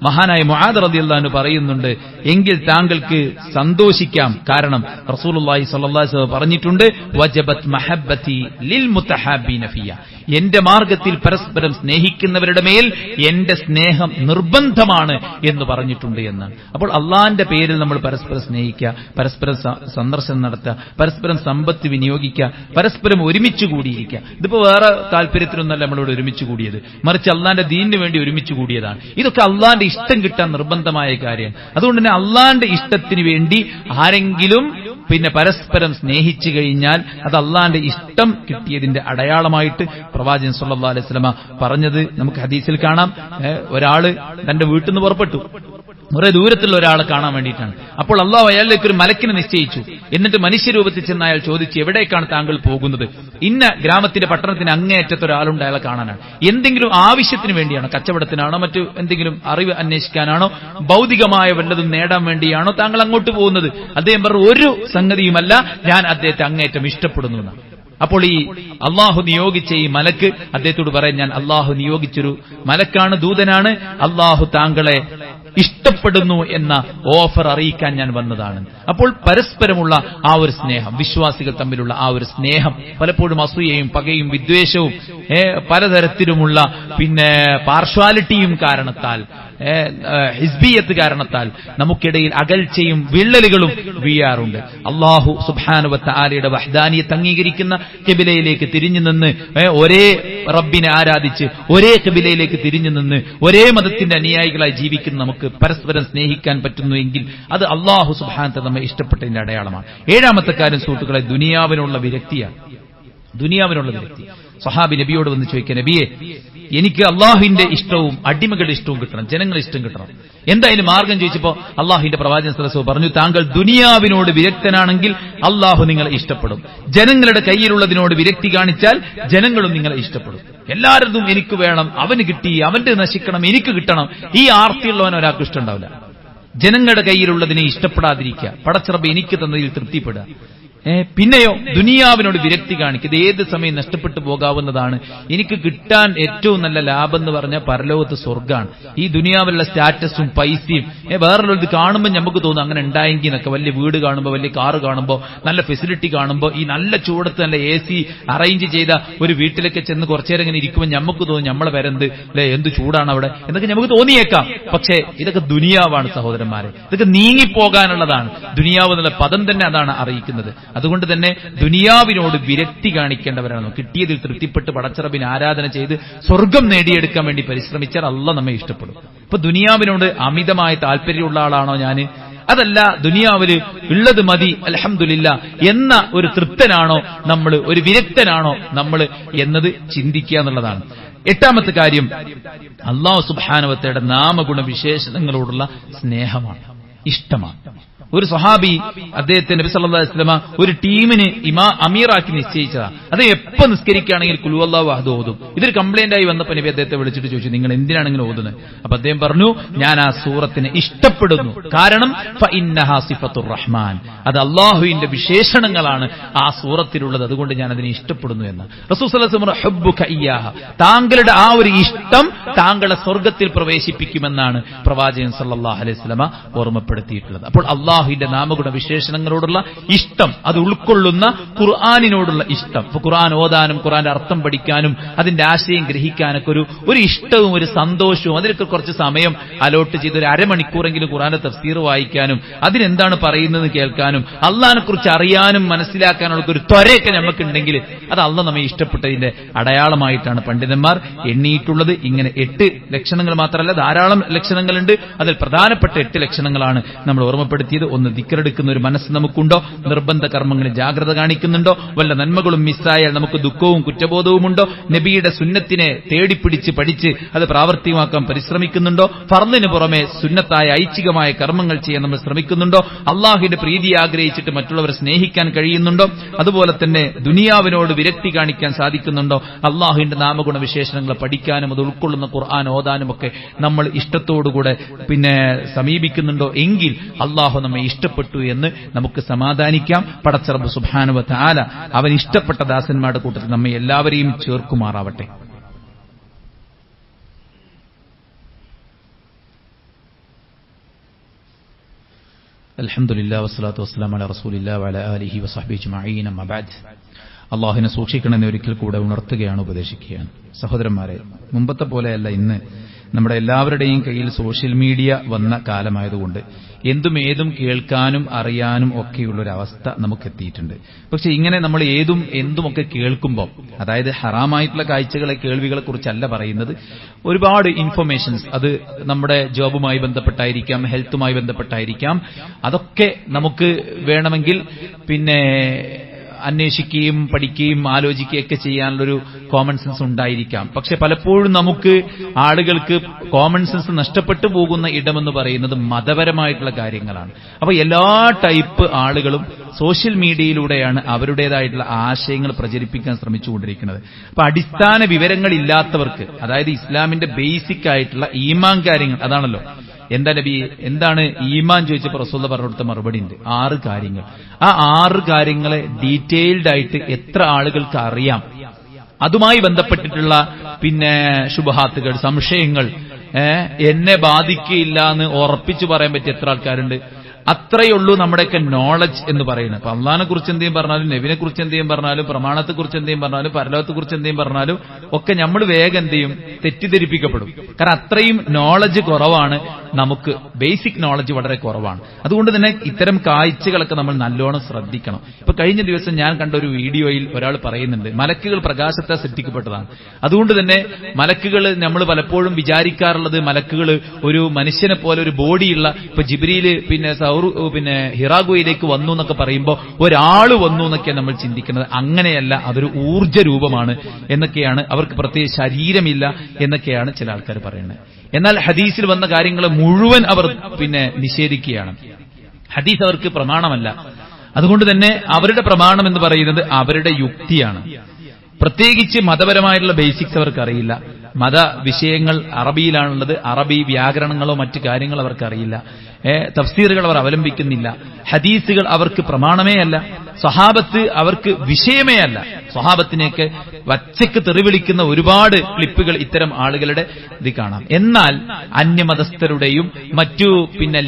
മഹാനായ മുആദ് റളിയല്ലാഹു അൻഹു പറയുന്നുണ്ട്, എങ്കിൽ താങ്കൾക്ക് സന്തോഷിക്കാം, കാരണം റസൂലുള്ളാഹി സ്വല്ലല്ലാഹു അലൈഹി വസല്ലം പറഞ്ഞിട്ടുണ്ട്, വജബത് മഹബ്ബതി ലിൽ മുതഹാബീന ഫിയ, എന്റെ മാർഗത്തിൽ പരസ്പരം സ്നേഹിക്കുന്നവരുടെ മേൽ എന്റെ സ്നേഹം നിർബന്ധമാണ് എന്ന് പറഞ്ഞിട്ടുണ്ട് എന്നാണ്. അപ്പോൾ അള്ളാന്റെ പേരിൽ നമ്മൾ പരസ്പരം സ്നേഹിക്കുക, പരസ്പരം സന്ദർശനം നടത്തുക, പരസ്പരം സമ്പത്ത് വിനിയോഗിക്കുക, പരസ്പരം ഒരുമിച്ച് കൂടിയിരിക്കുക. ഇതിപ്പോ വേറെ താല്പര്യത്തിനൊന്നല്ല നമ്മളിവിടെ ഒരുമിച്ച് കൂടിയത്, മറിച്ച് അള്ളാന്റെ ദീനിന് വേണ്ടി ഒരുമിച്ച് കൂടിയതാണ്. ഇതൊക്കെ അള്ളാന്റെ ഇഷ്ടം കിട്ടാൻ നിർബന്ധമായ കാര്യമാണ്. അതുകൊണ്ട് തന്നെ അള്ളാന്റെ ഇഷ്ടത്തിന് വേണ്ടി ആരെങ്കിലും പരസ്പരം സ്നേഹിച്ചു കഴിഞ്ഞാൽ അത് അള്ളാന്റെ ഇഷ്ടം കിട്ടിയതിന്റെ അടയാളമായിട്ട് പ്രവാചകൻ സല്ലല്ലാഹു അലൈഹി വസല്ലം പറഞ്ഞത് നമുക്ക് ഹദീസിൽ കാണാം. ഒരാള് തന്റെ വീട്ടിൽ നിന്ന് പുറപ്പെട്ടു, കുറെ ദൂരത്തുള്ള ഒരാളെ കാണാൻ വേണ്ടിയിട്ടാണ്. അപ്പോൾ അള്ളാഹു അയാളിലേക്ക് ഒരു മലക്കിനെ നിശ്ചയിച്ചു. എന്നിട്ട് മനുഷ്യരൂപത്തിൽ ചെന്ന് അയാൾ ചോദിച്ചു, എവിടേക്കാണ് താങ്കൾ പോകുന്നത്? ഇന്ന ഗ്രാമത്തിന്റെ പട്ടണത്തിന് അങ്ങേയറ്റത്ത് ഒരാളുണ്ട്, അയാളെ കാണാനാണ്. എന്തെങ്കിലും ആവശ്യത്തിന് വേണ്ടിയാണോ? കച്ചവടത്തിനാണോ, മറ്റു എന്തെങ്കിലും അറിവ് അന്വേഷിക്കാനാണോ, ഭൗതികമായ വല്ലതും നേടാൻ വേണ്ടിയാണോ താങ്കൾ അങ്ങോട്ട് പോകുന്നത്? അദ്ദേഹം പറഞ്ഞു, ഒരു സംഗതിയുമല്ല, ഞാൻ അദ്ദേഹത്തെ അങ്ങേയറ്റം ഇഷ്ടപ്പെടുന്നു എന്നാണ്. അപ്പോൾ ഈ അള്ളാഹു നിയോഗിച്ച ഈ മലക്ക് അദ്ദേഹത്തോട് പറയാൻ, ഞാൻ അള്ളാഹു നിയോഗിച്ചൊരു മലക്കാണ്, ദൂതനാണ്, അള്ളാഹു താങ്കളെ ഇഷ്ടപ്പെടുന്നു എന്ന ഓഫർ അറിയിക്കാൻ ഞാൻ വന്നതാണ്. അപ്പോൾ പരസ്പരമുള്ള ആ ഒരു സ്നേഹം, വിശ്വാസികൾ തമ്മിലുള്ള ആ ഒരു സ്നേഹം, പലപ്പോഴും അസൂയയും പകയും വിദ്വേഷവും പലതരത്തിലുമുള്ള പാർഷ്വാലിറ്റിയും കാരണത്താൽ, ഹിസ്ബിയത്ത് കാരണത്താൽ നമുക്കിടയിൽ അകൽച്ചയും വിള്ളലുകളും വീഴാറുണ്ട്. അള്ളാഹു സുബ്ഹാനഹു വ തആലയുടെ വഹ്ദാനിയത്ത് അംഗീകരിക്കുന്ന ഖിബലയിലേക്ക് തിരിഞ്ഞു നിന്ന്, ഒരേ റബ്ബിനെ ആരാധിച്ച് ഒരേ ഖിബലയിലേക്ക് തിരിഞ്ഞു നിന്ന് ഒരേ മതത്തിന്റെ അനുയായികളായി ജീവിക്കുന്ന നമുക്ക് പരസ്പരം സ്നേഹിക്കാൻ പറ്റുന്നുവെങ്കിൽ അത് അള്ളാഹു സുബ്ഹാനഹു വ തആല നമ്മെ ഇഷ്ടപ്പെട്ടതിന്റെ അടയാളമാണ്. ഏഴാമത്തെ കാര്യം സുഹൃത്തുക്കളെ, ദുനിയാവിനുള്ള വിരക്തിയാണ്. ദുനിയാവിനുള്ള വിരക്തി. സ്വഹാബി നബിയോട് വന്ന് ചോദിക്കുക, നബിയെ, എനിക്ക് അള്ളാഹുവിന്റെ ഇഷ്ടവും അടിമകളുടെ ഇഷ്ടവും കിട്ടണം, ജനങ്ങളുടെ ഇഷ്ടം കിട്ടണം, എന്താ അതിന് മാർഗം ചോദിച്ചപ്പോ അള്ളാഹുവിന്റെ പ്രവാചകൻ സല്ലല്ലാഹു അലൈഹി വസല്ലം പറഞ്ഞു, താങ്കൾ ദുനിയാവിനോട് വിരക്തനാണെങ്കിൽ അള്ളാഹു നിങ്ങളെ ഇഷ്ടപ്പെടും. ജനങ്ങളുടെ കയ്യിലുള്ളതിനോട് വിരക്തി കാണിച്ചാൽ ജനങ്ങളും നിങ്ങളെ ഇഷ്ടപ്പെടും. എല്ലാവരും എനിക്ക് വേണം, അവന് കിട്ടി, അവന്റെ നശിക്കണം, എനിക്ക് കിട്ടണം, ഈ ആർത്തിയുള്ളവൻ ഒരാൾക്ക് ഇഷ്ടമുണ്ടാവില്ല. ജനങ്ങളുടെ കയ്യിലുള്ളതിനെ ഇഷ്ടപ്പെടാതിരിക്കുക, പടച്ചറബ് എനിക്ക് തന്നതിൽ തൃപ്തിപ്പെടുക. പിന്നെയോ ദുനിയാവിനോട് വിരക്തി കാണിക്കുക, ഇത് ഏത് സമയം നഷ്ടപ്പെട്ടു പോകാവുന്നതാണ്. എനിക്ക് കിട്ടാൻ ഏറ്റവും നല്ല ലാഭം എന്ന് പറഞ്ഞാൽ പരലോകത്ത് സ്വർഗ്ഗാണ്. ഈ ദുനിയാവിലുള്ള സ്റ്റാറ്റസും പൈസയും വേറൊരു കാണുമ്പോൾ നമുക്ക് തോന്നും അങ്ങനെ ഉണ്ടായെങ്കിൽ എന്നൊക്കെ. വലിയ വീട് കാണുമ്പോൾ, വലിയ കാറ് കാണുമ്പോൾ, നല്ല ഫെസിലിറ്റി കാണുമ്പോൾ, ഈ നല്ല ചൂടത്ത് നല്ല AC അറേഞ്ച് ചെയ്ത ഒരു വീട്ടിലൊക്കെ ചെന്ന് കുറച്ചേരം ഇങ്ങനെ ഇരിക്കുമ്പോൾ നമുക്ക് തോന്നും നമ്മളെ വരന്ത് അല്ലെ, എന്ത് ചൂടാണ് അവിടെ എന്നൊക്കെ നമുക്ക് തോന്നിയേക്കാം. പക്ഷേ ഇതൊക്കെ ദുനിയാവാണ് സഹോദരന്മാരെ, ഇതൊക്കെ നീങ്ങിപ്പോകാനുള്ളതാണ്. ദുനിയാവ് എന്നുള്ള പദം തന്നെ അതാണ് അറിയിക്കുന്നത്. അതുകൊണ്ട് തന്നെ ദുനിയാവിനോട് വിരക്തി കാണിക്കേണ്ടവരാണ്. കിട്ടിയതിൽ തൃപ്തിപ്പെട്ട് പടച്ചറബിന് ആരാധന ചെയ്ത് സ്വർഗം നേടിയെടുക്കാൻ വേണ്ടി പരിശ്രമിച്ചാൽ അള്ളാഹ് നമ്മെ ഇഷ്ടപ്പെടും. ഇപ്പൊ ദുനിയാവിനോട് അമിതമായ താല്പര്യമുള്ള ആളാണോ ഞാൻ? അതല്ല, ദുനിയാവില് ഉള്ളത് മതി അൽഹംദുലില്ലാ എന്ന ഒരു തൃപ്തനാണോ നമ്മൾ, ഒരു വിരക്തനാണോ നമ്മൾ എന്നത് ചിന്തിക്കുക എന്നുള്ളതാണ്. എട്ടാമത്തെ കാര്യം, അല്ലാഹു സുബ്ഹാനഹു വ തആലയുടെ നാമഗുണവിശേഷണങ്ങളോടുള്ള സ്നേഹമാണ്, ഇഷ്ടമാണ്. ഒരു സ്വഹാബി അദ്ദേഹത്തെ നബി സല്ലല്ലാഹു അലൈഹി വസല്ലം ഒരു ടീമിന് അമീറാക്കി നിശ്ചയിച്ചതാണ്. അത് എപ്പോ നിസ്കരിക്കുകയാണെങ്കിൽ ഖുൽ ഹുവല്ലാഹു അഹദ് ഓതും. ഇതൊരു കംപ്ലൈന്റ് ആയി വന്നപ്പോൾ നബി അദ്ദേഹത്തെ വിളിച്ചിട്ട് ചോദിച്ചു, നിങ്ങൾ എന്തിനാണ് ഇങ്ങനെ ഓതുന്നത്? അപ്പൊ അദ്ദേഹം പറഞ്ഞു, ഞാൻ ആ സൂറത്തിനെ ഇഷ്ടപ്പെടുന്നു, കാരണം ഫഇന്നഹാ സിഫത്തുർ റഹ്മാൻ, അത് അല്ലാഹുവിന്റെ വിശേഷണങ്ങളാണ് ആ സൂറത്തിലുള്ളത്, അതുകൊണ്ട് ഞാൻ അതിനെ ഇഷ്ടപ്പെടുന്നു എന്ന്. റസൂൽ സല്ലല്ലാഹു അലൈഹി വസല്ലം ഹുബ്ബുക ഇയ്യാഹ, താങ്കളുടെ ആ ഒരു ഇഷ്ടം താങ്കളെ സ്വർഗ്ഗത്തിൽ പ്രവേശിപ്പിക്കുമെന്നാണ് പ്രവാചകൻ സല്ലല്ലാഹു അലൈഹി വസല്ലം ഓർമ്മപ്പെടുത്തിയിട്ടുള്ളത്. അപ്പോൾ അള്ളാഹുവിന്റെ നാമഗുണ വിശേഷണങ്ങളോടുള്ള ഇഷ്ടം, അത് ഉൾക്കൊള്ളുന്ന ഖുർആനിനോടുള്ള ഇഷ്ടം. ഇപ്പൊ ഖുർആൻ ഓതാനും ഖുർആന്റെ അർത്ഥം പഠിക്കാനും അതിന്റെ ആശയം ഗ്രഹിക്കാനൊക്കെ ഒരു ഇഷ്ടവും ഒരു സന്തോഷവും, അതിനൊക്കെ കുറച്ച് സമയം അലോട്ട് ചെയ്ത് ഒരു അരമണിക്കൂറെങ്കിലും ഖുർആന്റെ തഫ്സീർ വായിക്കാനും അതിനെന്താണ് പറയുന്നത് കേൾക്കാനും അള്ളാഹിനെ കുറിച്ച് അറിയാനും മനസ്സിലാക്കാനുള്ള ഒരു ത്വരയൊക്കെ നമുക്കുണ്ടെങ്കിൽ അത് അള്ളാഹ് നമ്മെ ഇഷ്ടപ്പെട്ടതിന്റെ അടയാളമായിട്ടാണ് പണ്ഡിതന്മാർ എണ്ണിയിട്ടുള്ളത്. ഇങ്ങനെ 8 ലക്ഷണങ്ങൾ മാത്രമല്ല, ധാരാളം ലക്ഷണങ്ങളുണ്ട്. അതിൽ പ്രധാനപ്പെട്ട 8 ലക്ഷണങ്ങളാണ് നമ്മൾ ഓർമ്മപ്പെടുത്തിയത്. ഒന്ന് ദിക്റെടുക്കുന്ന ഒരു മനസ്സ് നമുക്കുണ്ടോ? നിർബന്ധ കർമ്മങ്ങളിൽ ജാഗ്രത കാണിക്കുന്നുണ്ടോ? വല്ല നന്മകളും മിസ്സായാൽ നമുക്ക് ദുഃഖവും കുറ്റബോധവുമുണ്ടോ? നബിയുടെ സുന്നത്തിനെ തേടിപ്പിടിച്ച് പഠിച്ച് അത് പ്രാവർത്തികമാക്കാൻ പരിശ്രമിക്കുന്നുണ്ടോ? ഫർളിന് പുറമെ സുന്നത്തായ ഐച്ഛികമായ കർമ്മങ്ങൾ ചെയ്യാൻ നമ്മൾ ശ്രമിക്കുന്നുണ്ടോ? അള്ളാഹുവിന്റെ പ്രീതി ആഗ്രഹിച്ചിട്ട് മറ്റുള്ളവരെ സ്നേഹിക്കാൻ കഴിയുന്നുണ്ടോ? അതുപോലെ തന്നെ ദുനിയാവിനോട് വിരക്തി കാണിക്കാൻ സാധിക്കുന്നുണ്ടോ? അള്ളാഹുവിന്റെ നാമഗുണ വിശേഷണങ്ങൾ പഠിക്കാനും അത് ഉൾക്കൊള്ളുന്ന ഖുർആൻ ഓതാനും ഒക്കെ നമ്മൾ ഇഷ്ടത്തോടുകൂടെ സമീപിക്കുന്നുണ്ടോ? എങ്കിൽ അള്ളാഹു നമ്മെ ഇഷ്ടപ്പെട്ടു എന്ന് നമുക്ക് സമാധാനിക്കാം. പടച്ച റബ്ബ് സുബ്ഹാനഹു വ തആല അവൻ ഇഷ്ടപ്പെട്ട ദാസന്മാരുടെ കൂട്ടത്തിൽ നമ്മെ എല്ലാവരെയും ചേർക്കുമാറാവട്ടെ. അൽഹംദുലില്ലാഹി വസ്സലാത്തു വസ്സലാമു അലാ റസൂലില്ലാഹി വഅലാ ആലിഹി വസഹ്ബിഹി അജ്മഈൻ. അമ്മാ ബഅദ്. അള്ളാഹുവിനെ സൂക്ഷിക്കണമെന്ന് ഒരിക്കൽ കൂടെ ഉണർത്തുകയാണ്, ഉപദേശിക്കുകയാണ്. സഹോദരന്മാരെ, മുമ്പത്തെ പോലെയല്ല ഇന്ന് നമ്മുടെ എല്ലാവരുടെയും കയ്യിൽ സോഷ്യൽ മീഡിയ വന്ന കാലമായതുകൊണ്ട് എന്തും ഏതും കേൾക്കാനും അറിയാനും ഒക്കെയുള്ളൊരവസ്ഥ നമുക്കെത്തിയിട്ടുണ്ട്. പക്ഷെ ഇങ്ങനെ നമ്മൾ ഏതും എന്തുമൊക്കെ കേൾക്കുമ്പോൾ, അതായത് ഹറാമായിട്ടുള്ള കാഴ്ചകളെ കേൾവികളെ കുറിച്ചല്ല പറയുന്നത്, ഒരുപാട് ഇൻഫർമേഷൻസ്, അത് നമ്മുടെ ജോബുമായി ബന്ധപ്പെട്ടായിരിക്കാം, ഹെൽത്തുമായി ബന്ധപ്പെട്ടായിരിക്കാം, അതൊക്കെ നമുക്ക് വേണമെങ്കിൽ അന്വേഷിക്കുകയും പഠിക്കുകയും ആലോചിക്കുകയൊക്കെ ചെയ്യാനുള്ളൊരു കോമൺ സെൻസ് ഉണ്ടായിരിക്കാം. പക്ഷെ പലപ്പോഴും നമുക്ക് ആളുകൾക്ക് കോമൺ സെൻസ് നഷ്ടപ്പെട്ടു പോകുന്ന ഇടമെന്ന് പറയുന്നത് മതപരമായിട്ടുള്ള കാര്യങ്ങളാണ്. അപ്പൊ എല്ലാ ടൈപ്പ് ആളുകളും സോഷ്യൽ മീഡിയയിലൂടെയാണ് അവരുടേതായിട്ടുള്ള ആശയങ്ങൾ പ്രചരിപ്പിക്കാൻ ശ്രമിച്ചുകൊണ്ടിരിക്കുന്നത്. അപ്പൊ അടിസ്ഥാന വിവരങ്ങളില്ലാത്തവർക്ക്, അതായത് ഇസ്ലാമിന്റെ ബേസിക് ആയിട്ടുള്ള ഈമാൻ കാര്യങ്ങൾ, അതാണല്ലോ എന്താ നബി എന്താണ് ഈമാൻ ചോദിച്ചപ്പോൾ റസൂലുള്ളാഹി പറഞ്ഞു കൊടുത്ത മറുപടി ഉണ്ട്, 6 കാര്യങ്ങൾ. ആ 6 കാര്യങ്ങളെ ഡീറ്റെയിൽഡ് ആയിട്ട് എത്ര ആളുകൾക്ക് അറിയാം, അതുമായി ബന്ധപ്പെട്ടിട്ടുള്ള ശുബഹാത്തുകൾ, സംശയങ്ങൾ എന്നെ ബാധിക്കുകയില്ല എന്ന് ഉറപ്പിച്ചു പറയാൻ പറ്റിയ എത്ര ആൾക്കാരുണ്ട്? അത്രയുള്ളൂ നമ്മുടെയൊക്കെ നോളജ് എന്ന് പറയുന്നത്. അപ്പൊ അള്ളാഹിനെ കുറിച്ച് എന്തെങ്കിലും പറഞ്ഞാലും, നബിനെ കുറിച്ച് എന്തെങ്കിലും പറഞ്ഞാലും, പ്രമാണത്തെ കുറിച്ച് എന്തെങ്കിലും പറഞ്ഞാലും, പരലോകത്തെ കുറിച്ച് എന്തെങ്കിലും പറഞ്ഞാലും ഒക്കെ നമ്മൾ വേഗം എന്ത് ചെയ്യും? തെറ്റിദ്ധരിപ്പിക്കപ്പെടും. കാരണം അത്രയും നോളജ് കുറവാണ് നമുക്ക്, ബേസിക് നോളജ് വളരെ കുറവാണ്. അതുകൊണ്ട് തന്നെ ഇത്തരം കാഴ്ചകളൊക്കെ നമ്മൾ നല്ലോണം ശ്രദ്ധിക്കണം. ഇപ്പൊ കഴിഞ്ഞ ദിവസം ഞാൻ കണ്ട ഒരു വീഡിയോയിൽ ഒരാൾ പറയുന്നുണ്ട്, മലക്കുകൾ പ്രകാശത്താൽ സൃഷ്ടിക്കപ്പെട്ടതാണ്. അതുകൊണ്ട് തന്നെ മലക്കുകൾ, നമ്മൾ പലപ്പോഴും വിചാരിക്കാറുള്ളത് മലക്കുകൾ ഒരു മനുഷ്യനെ പോലെ ഒരു ബോഡിയുള്ള, ഇപ്പൊ ജിബ്രീൽ ഹിറാഗുയിലേക്ക് വന്നു എന്നൊക്കെ പറയുമ്പോൾ ഒരാള് വന്നു എന്നൊക്കെ നമ്മൾ ചിന്തിക്കുന്നത്. അങ്ങനെയല്ല, അതൊരു ഊർജ്ജ രൂപമാണ് എന്നൊക്കെയാണ്, അവർക്ക് പ്രത്യേക ശരീരമില്ല എന്നൊക്കെയാണ് ചില ആൾക്കാർ പറയുന്നത്. എന്നാൽ ഹദീസിൽ വന്ന കാര്യങ്ങൾ മുഴുവൻ അവർ നിഷേധിക്കുകയാണ്. ഹദീസ് അവർക്ക് പ്രമാണമല്ല. അതുകൊണ്ട് തന്നെ അവരുടെ പ്രമാണം എന്ന് പറയുന്നത് അവരുടെ യുക്തിയാണ്. പ്രത്യേകിച്ച് മതപരമായിട്ടുള്ള ബേസിക്സ് അവർക്ക് അറിയില്ല. മത വിഷയങ്ങൾ അറബിയിലാണുള്ളത്, അറബി വ്യാകരണങ്ങളോ മറ്റു കാര്യങ്ങളോ അവർക്കറിയില്ല. തഫ്സീറുകൾ അവർ അവലംബിക്കുന്നില്ല. ഹദീസുകൾ അവർക്ക് പ്രമാണമേ അല്ല. സ്വഹാബത്ത് അവർക്ക് വിഷയമേ അല്ല. സ്വഹാബത്തിനെയൊക്കെ വച്ചയ്ക്ക് തെറിവിളിക്കുന്ന ഒരുപാട് ക്ലിപ്പുകൾ ഇത്തരം ആളുകളുടെ ഇത് കാണാം. എന്നാൽ അന്യമതസ്ഥരുടെയും മറ്റു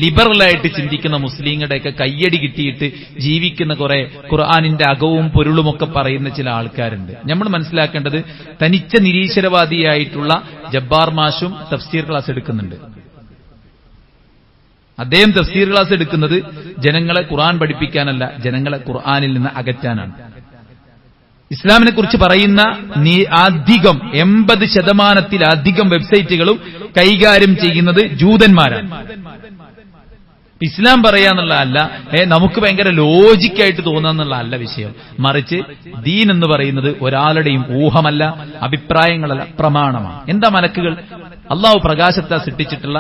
ലിബറലായിട്ട് ചിന്തിക്കുന്ന മുസ്ലിങ്ങളുടെയൊക്കെ കയ്യടി കിട്ടിയിട്ട് ജീവിക്കുന്ന കുറെ ഖുർആനിന്റെ അകവും പൊരുളുമൊക്കെ പറയുന്ന ചില ആൾക്കാരുണ്ട്. നമ്മൾ മനസ്സിലാക്കേണ്ടത്, തനിച്ച നിരീശ്വരവാദിയായിട്ടുള്ള ജബ്ബാർ മാഷും തഫ്സീർ ക്ലാസ് എടുക്കുന്നുണ്ട്. അദ്ദേഹം തഫ്സീർ ക്ലാസ് എടുക്കുന്നത് ജനങ്ങളെ ഖുർആൻ പഠിപ്പിക്കാനല്ല, ജനങ്ങളെ ഖുർആനിൽ നിന്ന് അകറ്റാനാണ്. ഇസ്ലാമിനെ കുറിച്ച് പറയുന്ന അധികം 80% വെബ്സൈറ്റുകളും കൈകാര്യം ചെയ്യുന്നത് ജൂതന്മാരാണ്. ഇസ്ലാം പറയാന്നുള്ളതല്ല, നമുക്ക് ഭയങ്കര ലോജിക്കായിട്ട് തോന്നാന്നുള്ളതല്ല വിഷയം. മറിച്ച് ദീൻ എന്ന് പറയുന്നത് ഒരാളുടെയും ഊഹമല്ല, അഭിപ്രായങ്ങളല്ല, പ്രമാണമാണ്. എന്താ മലക്കുകൾ? അള്ളാഹു പ്രകാശത്താൽ സൃഷ്ടിച്ചിട്ടുള്ള